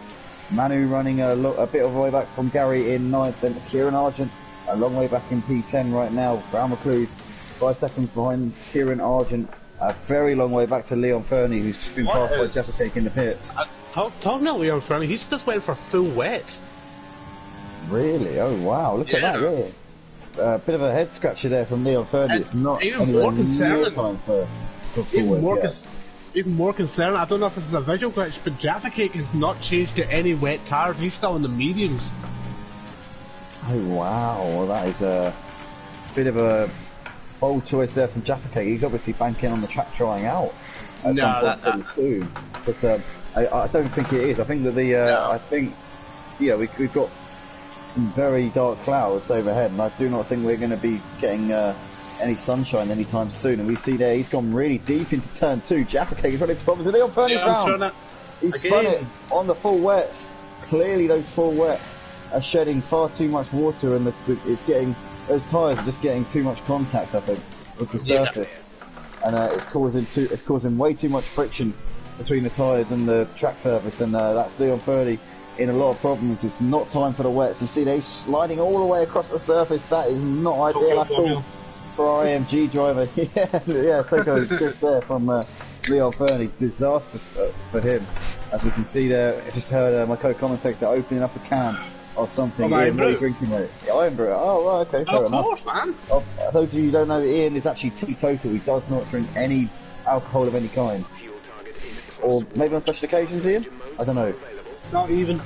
S1: Manu running a bit of a way back from Gary in 9th, then Kieran Argent a long way back in P10 right now. Brown McClue's 5 seconds behind Kieran Argent, a very long way back to Leon Fernie, who's just been passed by Jaffa Cake in the pits.
S4: Talking about Leon Fernie, he's just went for full wets.
S1: Really? Oh wow, look at that, yeah. Bit of a head scratcher there from Leon Fernie. It's not
S4: even more concerning
S1: time for full wets.
S4: Even more concerning, I don't know if this is a visual glitch, but Jaffa Cake has not changed to any wet tyres. He's still in the mediums.
S1: Oh wow, well that is a bit of a bold choice there from Jaffa Cake. He's obviously banking on the track trying out at some point pretty soon. But I don't think it is. I think that we've got some very dark clouds overhead, and I do not think we're going to be getting any sunshine anytime soon. And we see there he's gone really deep into turn 2. Jaffa Cake is running into problems, and Leon Fernie's round. He's spun it on the full wets. Clearly those full wets are shedding far too much water, and those tyres are just getting too much contact, I think, with the surface, and it's causing way too much friction between the tyres and the track surface, and that's Leon Fernie in a lot of problems. It's not time for the wets. You see there he's sliding all the way across the surface. That is not ideal at all for IMG driver. Toko good there from Leon Fernie. Disaster for him. As we can see there, I just heard my co-commentator opening up a can of something. Ian, what are you drinking, mate? Iron Brew. Oh, right, okay, fair enough.
S4: Of course, man.
S1: Those of you who don't know, Ian is actually teetotal. He does not drink any alcohol of any kind. Or maybe on special occasions, Ian? I don't know.
S4: Not even.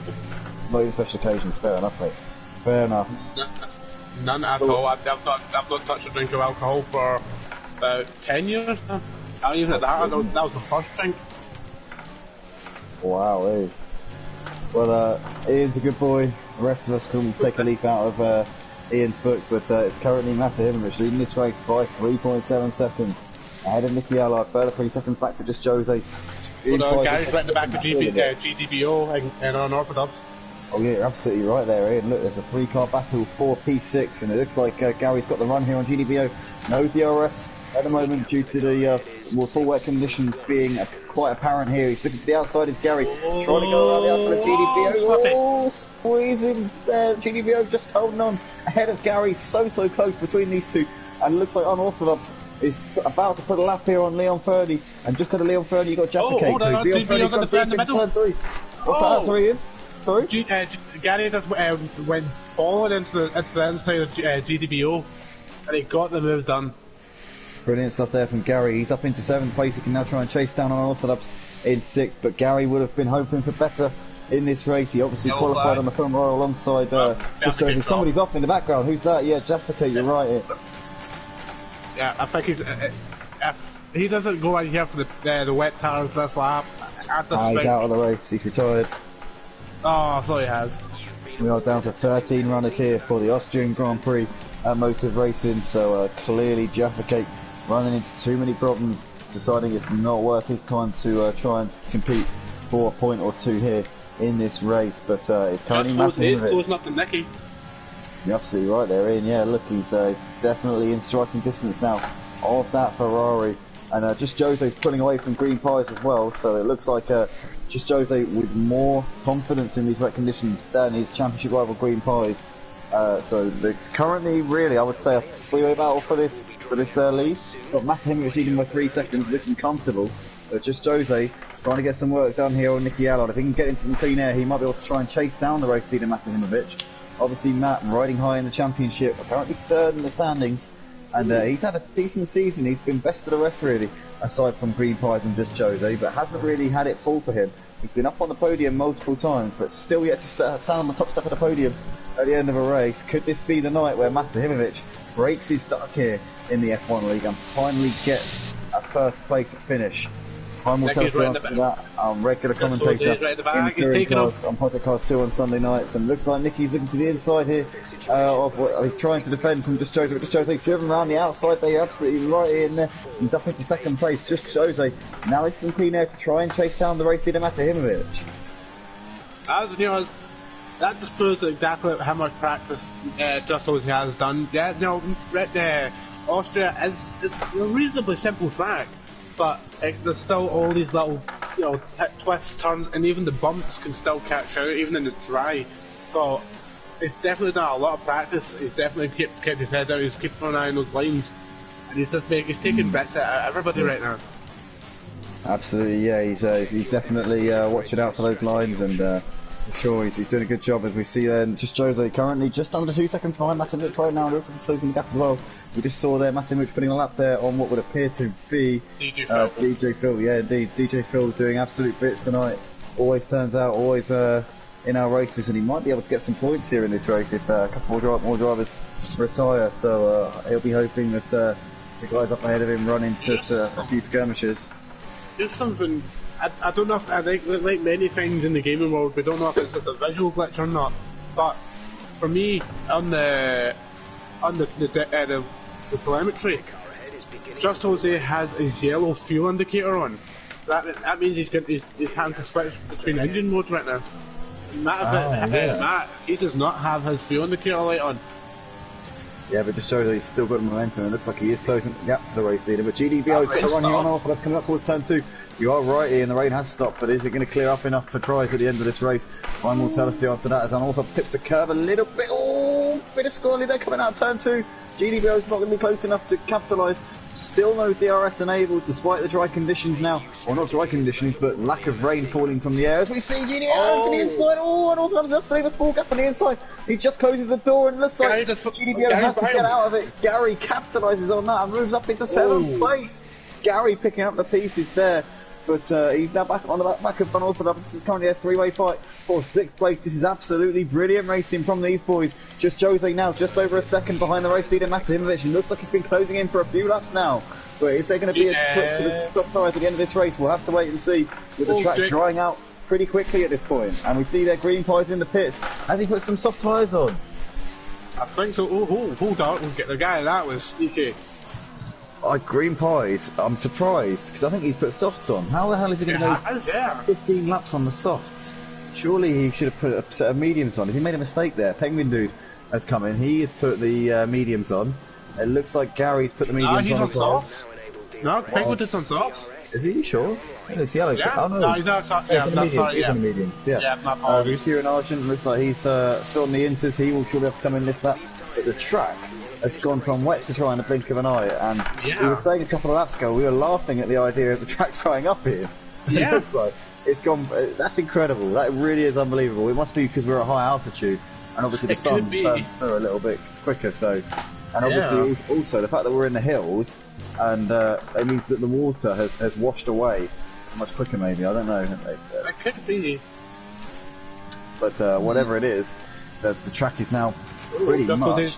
S1: Not even special occasions, fair enough, mate. Fair enough.
S4: None at all. I've not touched a drink of alcohol for about 10 years now. I don't even at that. That was the first drink.
S1: Wow, eh? Well, Ian's a good boy. The rest of us can take a leaf out of Ian's book, but it's currently Matahimovic leading this race by 3.7 seconds. Ahead of Nicky Allard, further 3 seconds back to Just Jose.
S4: Gary's right in the back of GDBO and Unorthodox.
S1: Oh yeah, you're absolutely right there, Ian. Look, there's a 3-car battle for P6, and it looks like Gary's got the run here on GDBO. No DRS at the moment due to the full wet conditions being quite apparent here. He's looking to the outside, is Gary trying to go around the outside of GDBO. Oh, squeezing there. GDBO just holding on ahead of Gary, so close between these two. And it looks like Unorthodox is about to put a lap here on Leon Fernie. And just ahead of Leon Fernie, you've got Jaffa Cake. So Leon Fernie's gone deep into turn 3. What's that? Sorry, Ian? Sorry?
S4: Gary just went forward into the inside of GDBO, and he got the move done.
S1: Brilliant stuff there from Gary. He's up into 7th place. He can now try and chase down Unorthodox in 6th, but Gary would have been hoping for better in this race. He obviously qualified on the film royal alongside Just Jose. Somebody's off in the background. Who's that? Yeah, Jaffa Cake, you're right here.
S4: Yeah, I think if he doesn't go out here for the wet tyres this lap,
S1: he's out of the race. He's retired.
S4: Oh, so he has.
S1: We are down to 13 runners here for the Austrian Grand Prix at Motive Racing, so clearly Jaffa Cake running into too many problems, deciding it's not worth his time to try and compete for a point or two here in this race, but it's currently
S4: Just
S1: Matt
S4: closing up to Nicky.
S1: You're absolutely right there, Ian. Yeah, look, he's definitely in striking distance now of that Ferrari. And just Jose pulling away from green pies as well, so it looks like just Jose with more confidence in these wet conditions than his championship rival green pies. So it's currently really, I would say, a freeway battle for this lead. Got Matt Himrich leading by 3 seconds, looking comfortable. Just Jose trying to get some work done here on Nicky Allard. If he can get into some clean air, he might be able to try and chase down the race leader Matt Himrich. Obviously, Matt riding high in the championship, apparently third in the standings, and he's had a decent season. He's been best of the rest, really, aside from green pies and just Jose, but hasn't really had it full for him. He's been up on the podium multiple times, but still yet to stand on the top step of the podium at the end of a race. Could this be the night where Matt Himrich breaks his duck here in the F1 League and finally gets a first place finish? Time will tell us the answer to that. Regular commentator in the touring cars on Project Cars 2 on Sunday nights, and looks like Nicky's looking to the inside here of what he's trying to defend from Just Jose, but Just Jose driven around the outside there, absolutely right in there. He's up into second place, Just Jose now into some clean air to try and chase down the race leader Matt Himrich.
S4: That just proves exactly how much practice Just Jose has done. Yeah, Austria is a reasonably simple track, but there's still all these little, twists, turns, and even the bumps can still catch out, even in the dry. So he's definitely done a lot of practice. He's definitely kept his head out. He's keeping an eye on those lines, and he's taking bits out of everybody right now.
S1: Absolutely, yeah. He's definitely watching out for those lines, and for sure he's doing a good job, as we see then. Just Jose currently just under 2 seconds behind Matt Himrich right now, and also closing the gap as well. We just saw there Matt Himrich putting a lap there on what would appear to be DJ Phil. Yeah, indeed, DJ Phil doing absolute bits tonight. Always turns out, always in our races, and he might be able to get some points here in this race if a couple more drivers retire. So he'll be hoping that the guys up ahead of him run into a few skirmishes.
S4: There's something. I don't know if I think, like many things in the gaming world, we don't know if it's just a visual glitch or not. But for me, on the telemetry, Just Jose has a yellow fuel indicator on. That means he's having to switch between engine modes right now. Matt, he does not have his fuel indicator light on.
S1: Yeah, but just shows that he's still got momentum. It looks like he is closing the gap to the race leader. But GDBO's got to run here on off. That's coming up towards turn 2. You are right, Ian. The rain has stopped, but is it going to clear up enough for tries at the end of this race? Time will tell us the answer to that as Unorthodox tips the curve a little bit. Oh, bit of squally there coming out of turn 2. GDBO's not going to be close enough to capitalise. Still no DRS enabled despite the dry conditions now. Well, not dry conditions, but lack of rain falling from the air. As we see GDBO to the inside. Oh, and Unorthodox has to leave a small gap on the inside. He just closes the door and looks like GDBO has to get out of it. Gary capitalises on that and moves up into 7th place. Gary picking up the pieces there. But he's now back on the back of Van Osborne. This is currently a 3-way fight for 6th place. This is absolutely brilliant racing from these boys. Just Jose now, just over a second behind the race leader, Matt Himrich. It looks like he's been closing in for a few laps now. But is there going to be a switch to the soft tyres at the end of this race? We'll have to wait and see, with the track drying out pretty quickly at this point. And we see their green pies in the pits. Has he put some soft tyres on?
S4: I think so. Oh, hold on. The guy, that was sneaky.
S1: Green pies, I'm surprised, because I think he's put softs on. How the hell is he going to go 15 laps on the softs? Surely he should have put a set of mediums on. Has he made a mistake there? Penguin Dude has come in. He has put the mediums on. It looks like Gary's put the mediums on as well.
S4: No, Penguin Dude's on softs.
S1: Is he? Sure? It's yellow.
S4: Yeah.
S1: Oh, no.
S4: He's not soft. Yeah,
S1: he's on the mediums. Yeah,
S4: my apologies.
S1: Kieran Argent looks like he's still on the inters. He will surely have to come in this lap. But the track has gone from wet to dry in a blink of an eye, and we were saying a couple of laps ago, we were laughing at the idea of the track drying up here.
S4: Yeah.
S1: It looks like it's gone. That's incredible. That really is unbelievable. It must be because we're at high altitude, and obviously the sun burns through a little bit quicker. So, and obviously also the fact that we're in the hills, and it means that the water has washed away much quicker. Maybe, I don't know.
S4: It could be.
S1: But whatever it is, the track is now pretty much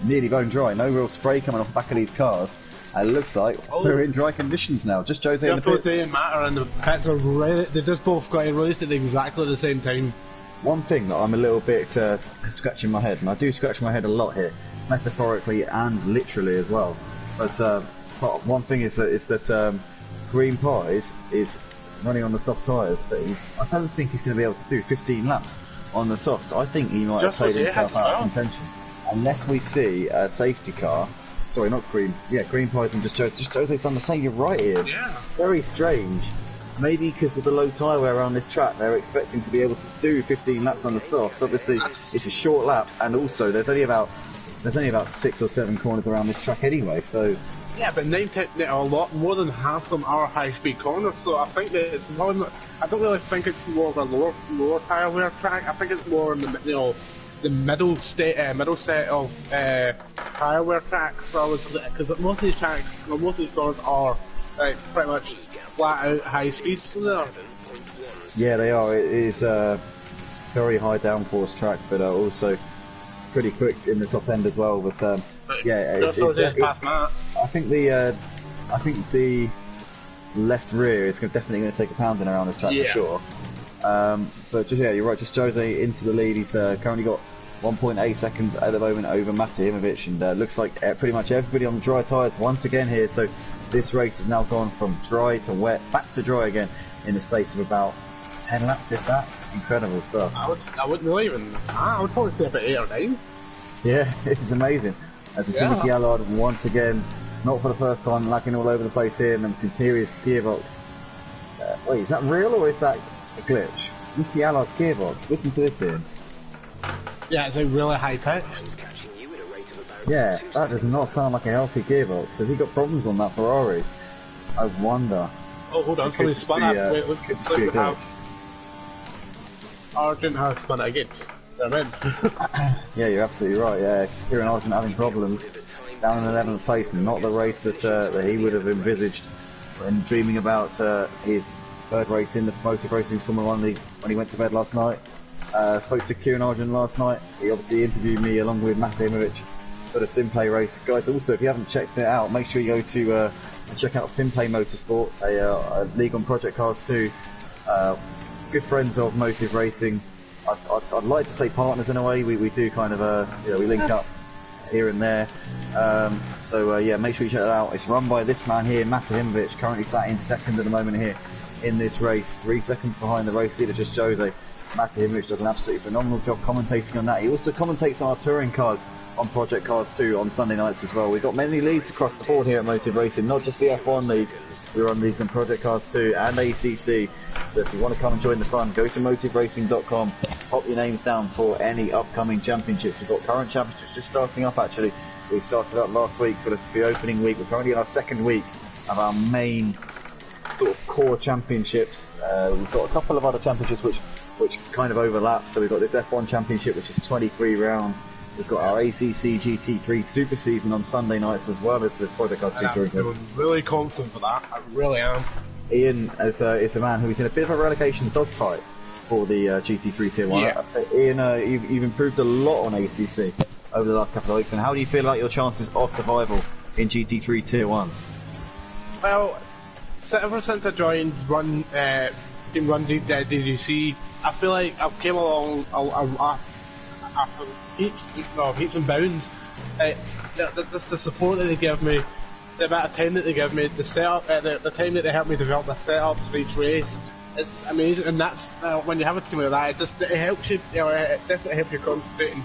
S1: nearly bone dry. No real spray coming off the back of these cars. And it looks like we're in dry conditions now. Just Jose in the pit.
S4: Jose and Matt are in the pits. They just both got released at exactly the same time.
S1: One thing that I'm a little bit scratching my head, and I do scratch my head a lot here, metaphorically and literally as well. But one thing is that green pies is running on the soft tyres, but I don't think he's going to be able to do 15 laps on the softs. I think he might have played himself out of contention. Unless we see a safety car. Sorry, not green. Yeah, green pies and just Jose's done the same. You're right, Ian.
S4: Yeah.
S1: Very strange. Maybe because of the low tyre wear around this track, they're expecting to be able to do 15 laps on the softs. Obviously, it's a short lap, and also there's only about 6 or 7 corners around this track anyway. So
S4: yeah, but 9-10, a lot more than half of them are high-speed corners. So I think that it's more. I don't really think it's more of a lower tyre wear track. I think it's more in the middle set of tyre wear tracks. So because most of these tracks, most of these corners are pretty much flat out high speeds. So
S1: yeah, they are. It is a very high downforce track, but also pretty quick in the top end as well. But yeah, I think the left rear is definitely going to take a pounding around this track for sure. But you're right. Just Jose into the lead. He's currently got 1.8 seconds at the moment over Matahimovic, and looks like pretty much everybody on the dry tyres once again here. So this race has now gone from dry to wet, back to dry again in the space of about 10 laps, if that. Incredible stuff.
S4: I wouldn't really even. I would probably say about 8 or 9.
S1: Yeah, it's amazing. As we see Mickey Allard once again, not for the first time, lagging all over the place here, and can hear his gearbox. Wait, is that real or is that a glitch? Mickey Allard's gearbox. Listen to this, Ian.
S4: Yeah, it's really high pitched.
S1: Yeah, that does not sound like a healthy gearbox. Has he got problems on that Ferrari? I wonder.
S4: Oh, hold on, somebody spun it. Wait, look how. Argent has spun it again. They're in.
S1: Yeah, you're absolutely right. Yeah, Kieran Argent having problems down in 11th place, not the race that he would have envisaged when dreaming about his third race in the Motor Racing Formula 1 League when he went to bed last night. Spoke to Kieran Argent last night. He obviously interviewed me along with Matahimovic for the Simplay race. Guys, also, if you haven't checked it out, make sure you go to check out Simplay Motorsport, a league on Project Cars 2. Good friends of Motive Racing. I'd like to say partners in a way. We do kind of we link up here and there. Yeah, make sure you check it out. It's run by this man here, Matahimovic, currently sat in second at the moment here in this race, 3 seconds behind the race leader, just Jose. Matahimovic does an absolutely phenomenal job commentating on that. He also commentates on our touring cars on Project Cars 2 on Sunday nights as well. We've got many leagues across the board here at Motive Racing, not just the F1 League. We run leagues on Project Cars 2 and ACC. So if you want to come and join the fun, go to motiveracing.com, pop your names down for any upcoming championships. We've got current championships just starting up actually. We started up last week for the opening week. We're currently in our second week of our main sort of core championships. We've got a couple of other championships which kind of overlap. So we've got this F1 championship, which is 23 rounds. We've got our ACC GT3 Super Season on Sunday nights, as well as the Project Cars 2 Touring.
S4: I'm feeling really confident for that. I really am.
S1: Ian is a man who's in a bit of a relegation dogfight for the GT3 Tier 1.
S4: Yeah.
S1: Ian, you've improved a lot on ACC over the last couple of weeks, and how do you feel about your chances of survival in GT3 Tier 1?
S4: Well, ever since I joined Team Run DGC, I feel like I've came along heaps and bounds. The support that they give me, the amount of time that they give me, the setup, the time that they help me develop the setups for each race, it's amazing. And that's when you have a team like that, it helps you. It definitely helps you concentrate, and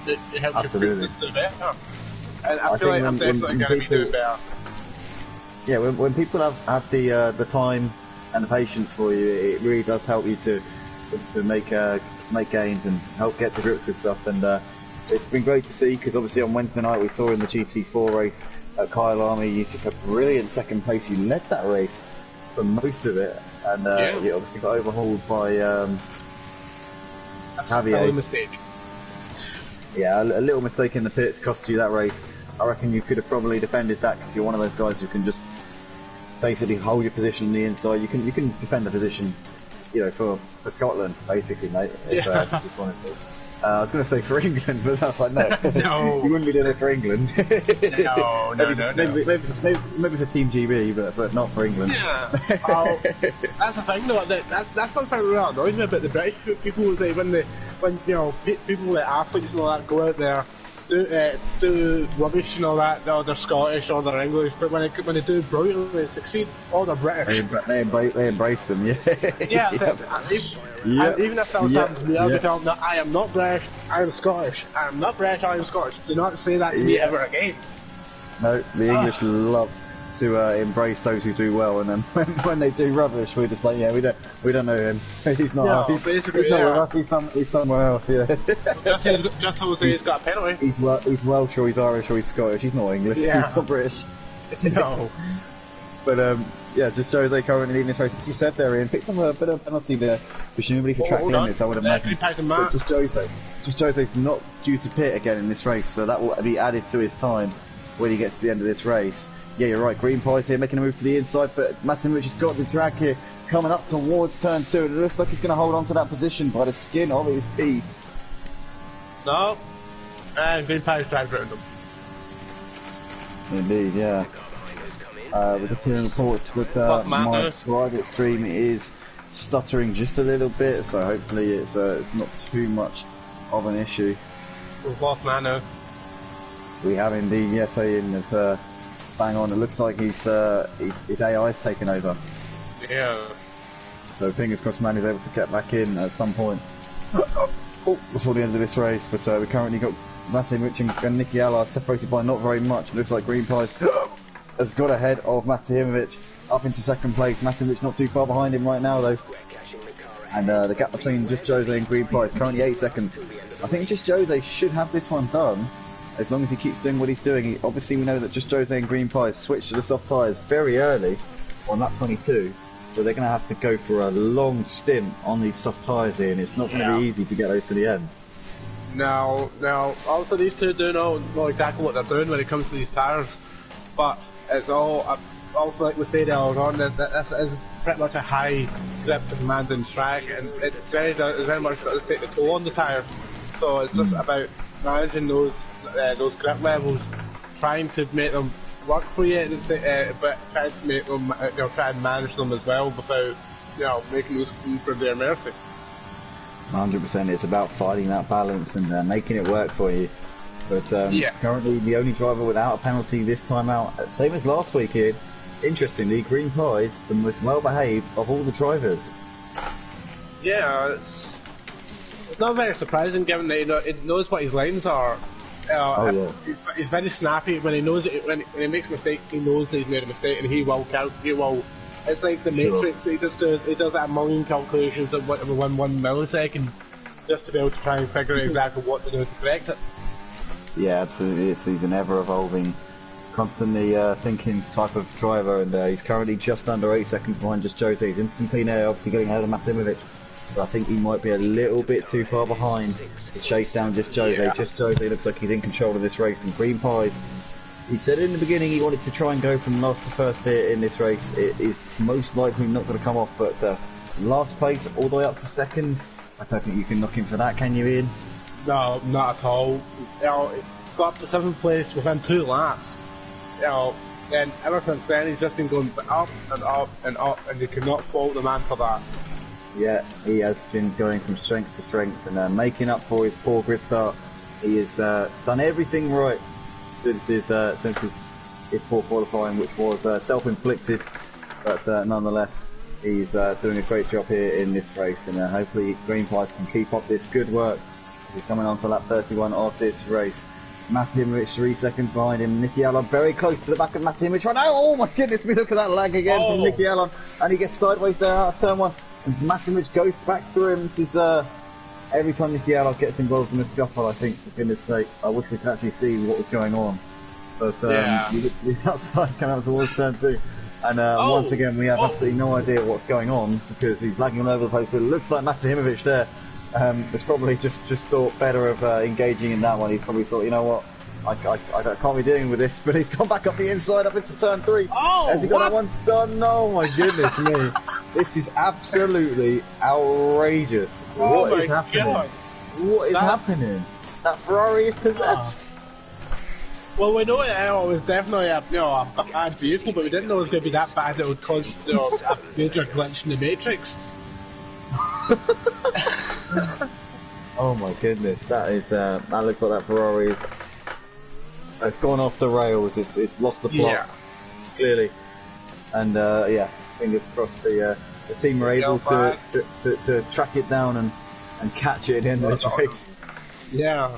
S4: it helps
S1: Absolutely.
S4: you do better. And I feel like I'm definitely going to be doing better.
S1: Yeah, when people have the time and the patience for you, it really does help you to make gains and help get to grips with stuff. And it's been great to see, because obviously on Wednesday night we saw in the GT4 race at Kyle Army, you took a brilliant second place. You led that race for most of it, and you obviously got overhauled by
S4: That's
S1: Javier.
S4: a mistake.
S1: Yeah, a little mistake in the pits cost you that race. I reckon you could have probably defended that, because you're one of those guys who can just basically hold your position on the inside. You can defend the position, for Scotland, basically, mate, if you wanted to. I was going to say for England, but that's like, no.
S4: No.
S1: You wouldn't be doing it for England.
S4: No.
S1: Maybe for Team GB, but not for England.
S4: Yeah. That's the thing, though. That's one thing that really annoys me about the British people, is that when people like athletes and all that go out there do rubbish and all that, or they're Scottish or they're English, but when they do brilliantly and succeed, all they're British.
S1: They embrace them, yeah.
S4: Yeah,
S1: Yep.
S4: and even if that was happening to me, I'd be telling them that I am not British, I am Scottish. I am not British, I am Scottish. Do not say that to me ever again.
S1: No, the English love to embrace those who do well, and then when they do rubbish, we're just like, yeah, we don't know him. He's not.
S4: No,
S1: he's
S4: basically,
S1: not
S4: yeah.
S1: with us. He's somewhere else. Yeah.
S4: Just so he's got a penalty.
S1: He's Welsh or he's Irish or he's Scottish. He's not English.
S4: Yeah.
S1: He's not British.
S4: No.
S1: But yeah, just Jose currently leading this race. As you said there, Ian picked up a bit of a penalty there, presumably for track limits. I would imagine. But just Jose's not due to pit again in this race, so that will be added to his time when he gets to the end of this race. Yeah, you're right. Green Pie's here making a move to the inside, but Matimovic has got the drag here, coming up towards turn 2, and it looks like he's going to hold on to that position by the skin of his teeth.
S4: No. And Green Pie's dragged around him.
S1: Indeed, yeah. We're just hearing reports that my private stream is stuttering just a little bit, so hopefully it's not too much of an issue.
S4: We've lost Mano.
S1: We have indeed, yes, Ian. It's bang on. It looks like his AI's taken over.
S4: Yeah.
S1: So fingers crossed, man is able to get back in at some point before the end of this race. But we currently got Matimovic and Nicky Allard separated by not very much. It looks like Green Pies has got ahead of Matimovic up into second place. Matimovic not too far behind him right now though. And the gap between Just Jose and Green Pie is currently 8 seconds. I think Just Jose should have this one done, as long as he keeps doing what he's doing. Obviously we know that Just Jose and Green Pie switched to the soft tyres very early on lap 22, so they're going to have to go for a long stint on these soft tyres here, and it's not going to be easy to get those to the end.
S4: Now, also these two do know exactly what they're doing when it comes to these tyres, but it's all, also like we said earlier on, that this is pretty much a high grip to demanding track, and it's very much got to take the toll on the tyres, so it's just about managing those grip levels, trying to make them work for you, but trying to make them, try and manage them as well without, making those come from their mercy.
S1: 100%. It's about finding that balance and making it work for you. But currently the only driver without a penalty this time out, same as last week here. Interestingly, Green Pie's the most well-behaved of all the drivers.
S4: Yeah, it's not very surprising given that it knows what his lines are. He's very snappy when he knows it. When he makes a mistake, he knows he's made a mistake, and he will count. It's like the Matrix. He does that a million calculations at every 1 millisecond, just to be able to try and figure out exactly what to do to correct it.
S1: Yeah, absolutely. He's an ever-evolving, constantly thinking type of driver, and he's currently just under 8 seconds behind Just Jose. He's instantly now, obviously getting ahead of Matimovic, but I think he might be a little bit too far behind to chase down Just Jose. Yeah. Just Jose looks like he's in control of this race, and Green Pies, he said in the beginning he wanted to try and go from last to first here in this race. It is most likely not going to come off, but last place all the way up to second, I don't think you can knock him for that, can you, Ian?
S4: No, not at all. It got up to 7th place within 2 laps. And ever since then he's just been going up and up and up, and you cannot fault the man for that.
S1: Yeah, he has been going from strength to strength and making up for his poor grid start. He has done everything right since his poor qualifying, which was self-inflicted, but nonetheless he's doing a great job here in this race, and hopefully Green Pies can keep up this good work. He's coming on to lap 31 of this race. Matimovic 3 seconds behind him. Nicky Allard very close to the back of Matimovic right now. Oh my goodness me, look at that lag again from Nicky Allard, and he gets sideways there out of turn 1. And Matimovic goes back through him. This is every time Nicky Allard gets involved in a scuffle, I think, for goodness sake, I wish we could actually see what was going on. But you look to the outside coming out towards turn 2. And once again, we have absolutely no idea what's going on, because he's lagging all over the place. But it looks like Matimovic there has probably just thought better of engaging in that one. He's probably thought, you know what, I can't be dealing with this. But he's gone back up the inside, up into turn 3. Has he got that one done? Oh my goodness me. This is absolutely outrageous. What is happening? God. What is happening? That Ferrari is possessed.
S4: Well, we know it was definitely a bad vehicle, but we didn't know it was going to be that bad it would cause a major glitch in the Matrix.
S1: Oh my goodness, that looks like that Ferrari is It's gone off the rails. It's lost the plot clearly, and yeah, fingers crossed the team are able to track it down and catch it in this race.
S4: Yeah.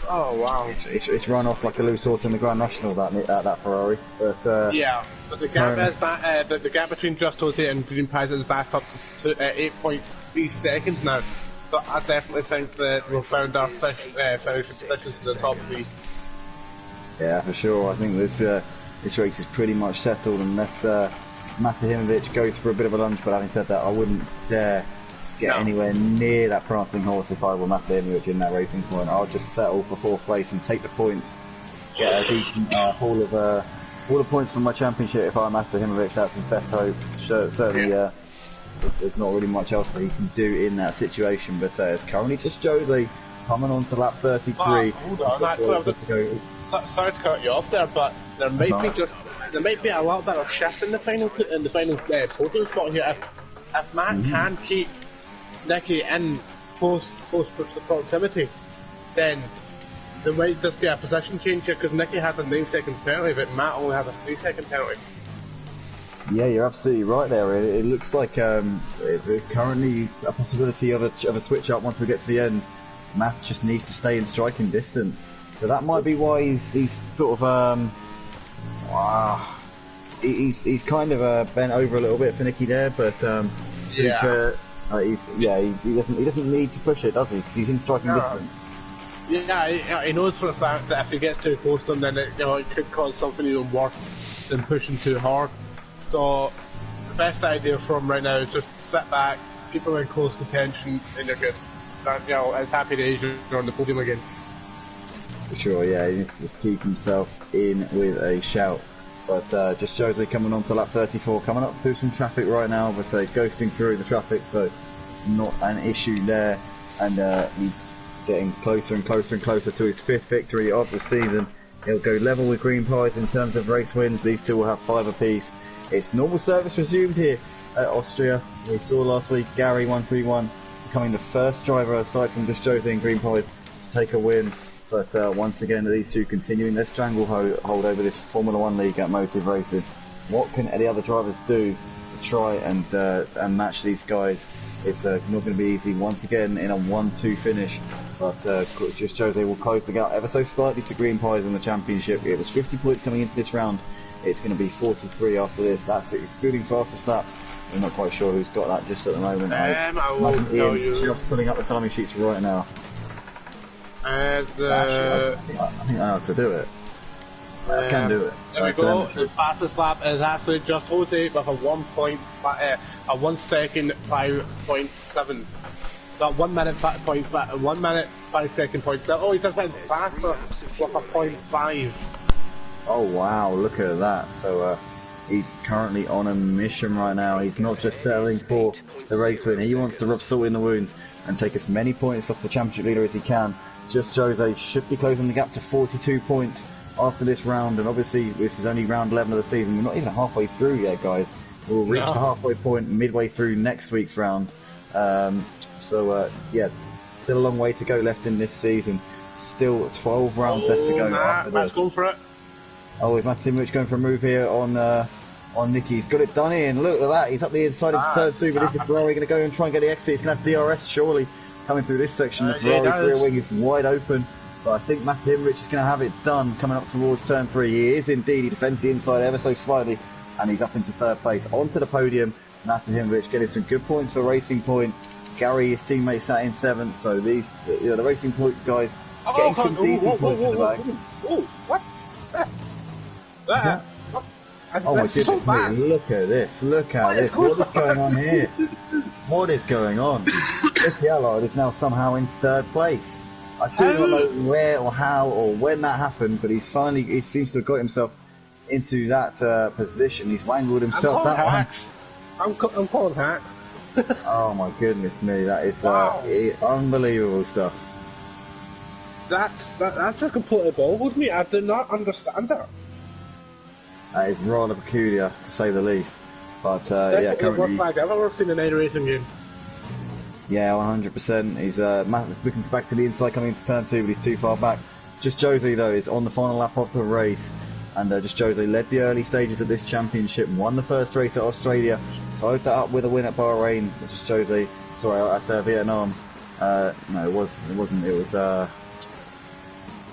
S4: Oh wow.
S1: It's run off like a loose horse in the Grand National that Ferrari, but
S4: yeah. But the gap is that the gap between Just Jose and Green Prize is back up to 8.3 seconds now. So I definitely think that we've found our finishing positions to the top 3.
S1: Yeah, for sure. I think this race is pretty much settled unless Matahimovic goes for a bit of a lunge. But having said that, I wouldn't dare get anywhere near that prancing horse if I were Matahimovic in that racing point. I'll just settle for 4th place and take the points. Get as even all the points from my championship if I'm Matahimovic. That's his best hope. Certainly. There's not really much else that he can do in that situation, but it's currently just Jose coming on to lap 33.
S4: Hold on, sorry to cut you off there, but there might be a little bit of shift in the final podium spot here. If Matt can keep Nicky in close proximity, then there might just be a position change here because Nicky has a 9-second penalty, but Matt only has a 3-second penalty.
S1: Yeah, you're absolutely right there. It looks like there's currently a possibility of a switch up once we get to the end. Matt just needs to stay in striking distance, so that might be why he's sort of he's kind of bent over a little bit for Nicky there. But to be fair, he doesn't need to push it, does he? Because he's in striking distance.
S4: Yeah, he knows for a fact that if he gets too close to him, then it could cause something even worse than pushing too hard. So, the best idea for him right now is just sit back, keep him in close contention, and you're good. It's happy days you're on the podium again.
S1: For sure, yeah, he needs to just keep himself in with a shout. But just Jose coming on to lap 34, coming up through some traffic right now, but he's ghosting through the traffic, so not an issue there. And he's getting closer and closer and closer to his 5th victory of the season. He'll go level with Green Prize in terms of race wins. These two will have 5 apiece. It's normal service resumed here at Austria. We saw last week Gary 131 becoming the first driver aside from just Jose and Green Prize to take a win. But once again, these two continuing their stranglehold over this Formula 1 league at Motive Racing. What can the other drivers do to try and match these guys? It's not going to be easy. Once again, in a 1-2 finish. But just Jose will close the gap ever so slightly to Green Prize in the championship. It was 50 points coming into this round. It's going to be 43 after this. That's excluding fastest laps. I'm not quite sure who's got that just at the moment.
S4: I won't tell you.
S1: Just pulling up the timing sheets right now.
S4: I
S1: think I know how to do it. I can do it.
S4: There we go. The fastest lap is actually just Jose with a 1 second 5.7. That 1 minute 1 minute 5 second 0.7. Oh, he just went faster with a 0.5.
S1: Oh wow, look at that. So he's currently on a mission right now. He's not just settling for the race win. He wants to rub salt in the wounds and take as many points off the championship leader as he can. Just Jose should be closing the gap to 42 points after this round. And obviously this is only round 11 of the season. We're not even halfway through yet, guys. We'll reach the halfway point midway through next week's round. Yeah, still a long way to go left in this season. Still 12 rounds left to go after this.
S4: Let's go for it.
S1: Oh, is Matahimovic going for a move here on Nicky? He's got it done in. Look at that. He's up the inside into turn 2, but is the Ferrari going to go and try and get the exit? He's going to have DRS surely coming through this section. The Ferrari's rear wing is wide open, but I think Matahimovic is going to have it done coming up towards turn 3. He is indeed. He defends the inside ever so slightly, and he's up into 3rd place. Onto the podium. Matahimovic getting some good points for Racing Point. Gary, his teammate, sat in 7th, so these, the Racing Point guys getting some decent points in the bag.
S4: What?
S1: Oh my goodness me, look at this, look at this, what is going on here? What is going on? This Allard is now somehow in 3rd place. I do not know where or how or when that happened, but he seems to have got himself into that position. He's wangled himself that one.
S4: I'm calling hacks.
S1: Oh my goodness me, that is unbelievable stuff.
S4: That's just completely boggled me. I did not understand that.
S1: That is rather peculiar, to say the least. But yeah, currently...
S4: Worst flag I've ever seen in any racing game.
S1: Yeah, 100%. He's Matt's looking back to the inside coming into turn 2, but he's too far back Just Jose though is on the final lap of the race, and Just Jose led the early stages of this championship, won the first race at Australia, followed that up with a win at Bahrain. Just Jose, sorry, at Vietnam. No, it wasn't. It was the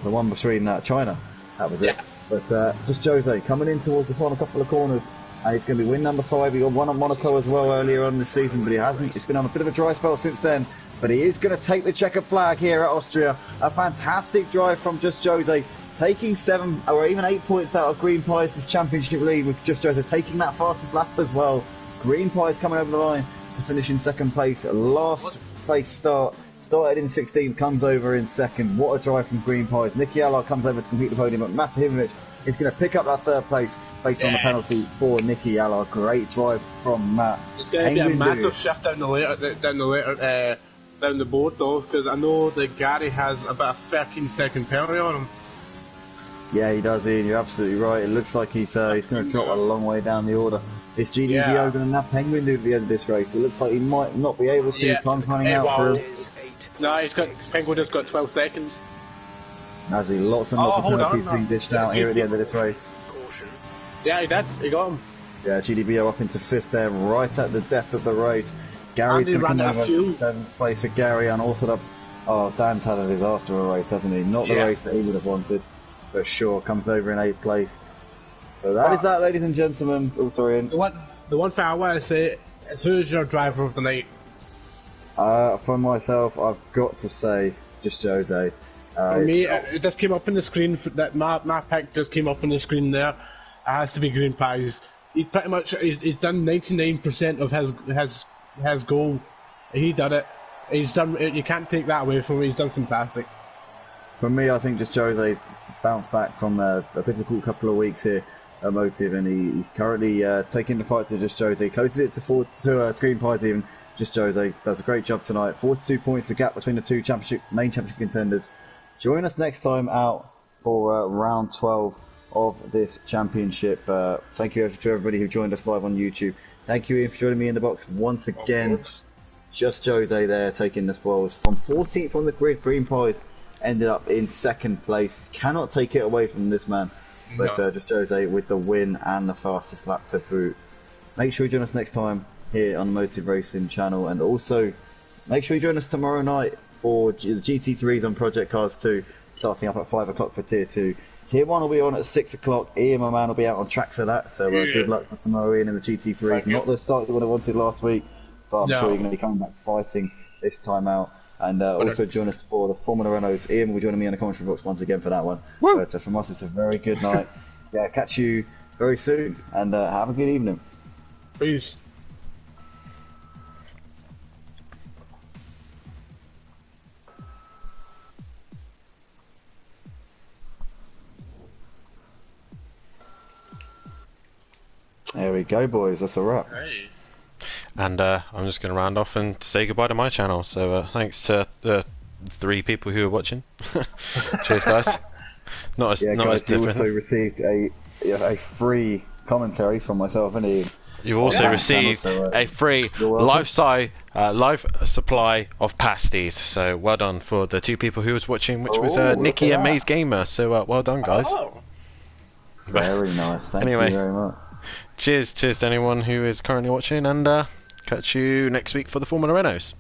S1: one between China. That was it.
S4: Yeah.
S1: But Just Jose coming in towards the final couple of corners. And he's going to be win number 5. He got one at Monaco as well earlier on this season, but he hasn't. He's been on a bit of a dry spell since then. But he is going to take the checkered flag here at Austria. A fantastic drive from Just Jose, taking 7 or even 8 points out of Green Pies' championship lead, with Just Jose taking that fastest lap as well. Green Pies coming over the line to finish in second place. Last place start. Started in 16th, comes over in 2nd. What a drive from Green Pies. Nicky Allard comes over to complete the podium, but Matahimovic is going to pick up that 3rd place based on the penalty for Nicky Allard. Great drive from Matt.
S4: It's going to be a massive shift down the board though, because I know that Gary has about a 13-second penalty on him.
S1: Yeah, he does, Ian. You're absolutely right. It looks like he's going to drop a long way down the order. Is GDBO going to nab Penguin at the end of this race? It looks like he might not be able to. Time's running out for him.
S4: No, Penguin has got 12 seconds.
S1: As he lots and lots of penalties being dished out here at the end of this race.
S4: Yeah, he did. He got him.
S1: Yeah, GDBO up into 5th there, right at the death of the race. Gary's going to come over 7th place for Gary, unorthodox. Oh, Dan's had a disaster of a race, hasn't he? Not the race that he would have wanted, for sure. Comes over in 8th place. So that is that, ladies and gentlemen. Oh, sorry, Ian.
S4: The one thing I want to say is, who's your driver of the night?
S1: For myself, I've got to say, Just Jose.
S4: For me, it just came up on the screen. That my pick just came up on the screen there. It has to be Green Pies. He pretty much he's done 99% of his goal. He did it. He's done. You can't take that away from him. He's done fantastic.
S1: For me, I think Just Jose's bounced back from a difficult couple of weeks here at Motive, and he's currently taking the fight to Just Jose. Closes it to Green Pies even. Just Jose does a great job tonight. 42 points, the gap between the two main championship contenders. Join us next time out for round 12 of this championship. Thank you to everybody who joined us live on YouTube. Thank you, Ian, for joining me in the box once again. Just Jose there taking the spoils. From 14th on the grid, Green Pies ended up in 2nd place. Cannot take it away from this man. But Just Jose with the win and the fastest lap to boot. Make sure you join us next time here on the Motive Racing channel, and also make sure you join us tomorrow night for the GT3s on Project Cars 2, starting up at 5 o'clock for Tier 2. Tier 1 will be on at 6 o'clock. Ian, my man, will be out on track for that, so good luck for tomorrow, Ian, in the GT3s. Not the start you would have wanted last week, but I'm sure you're going to be coming back fighting this time out. And also join us for the Formula Renaults. Ian will be joining me in the commentary box once again for that one. Woo! But from us, it's a very good night. Yeah, catch you very soon, and have a good evening.
S4: Peace.
S1: There we go, boys. That's a wrap.
S4: Hey.
S2: And I'm just going to round off and say goodbye to my channel. So thanks to the 3 people who are watching. Cheers, guys. Not as
S1: guys, you
S2: different.
S1: also received a free commentary from myself and Ian.
S2: You also received a free life supply of pasties. So well done for the 2 people who was watching, which was Nikki and Maze Gamer. So well done, guys.
S1: Very nice. Thank you very much.
S2: Cheers to anyone who is currently watching, and catch you next week for the Formula Renaults.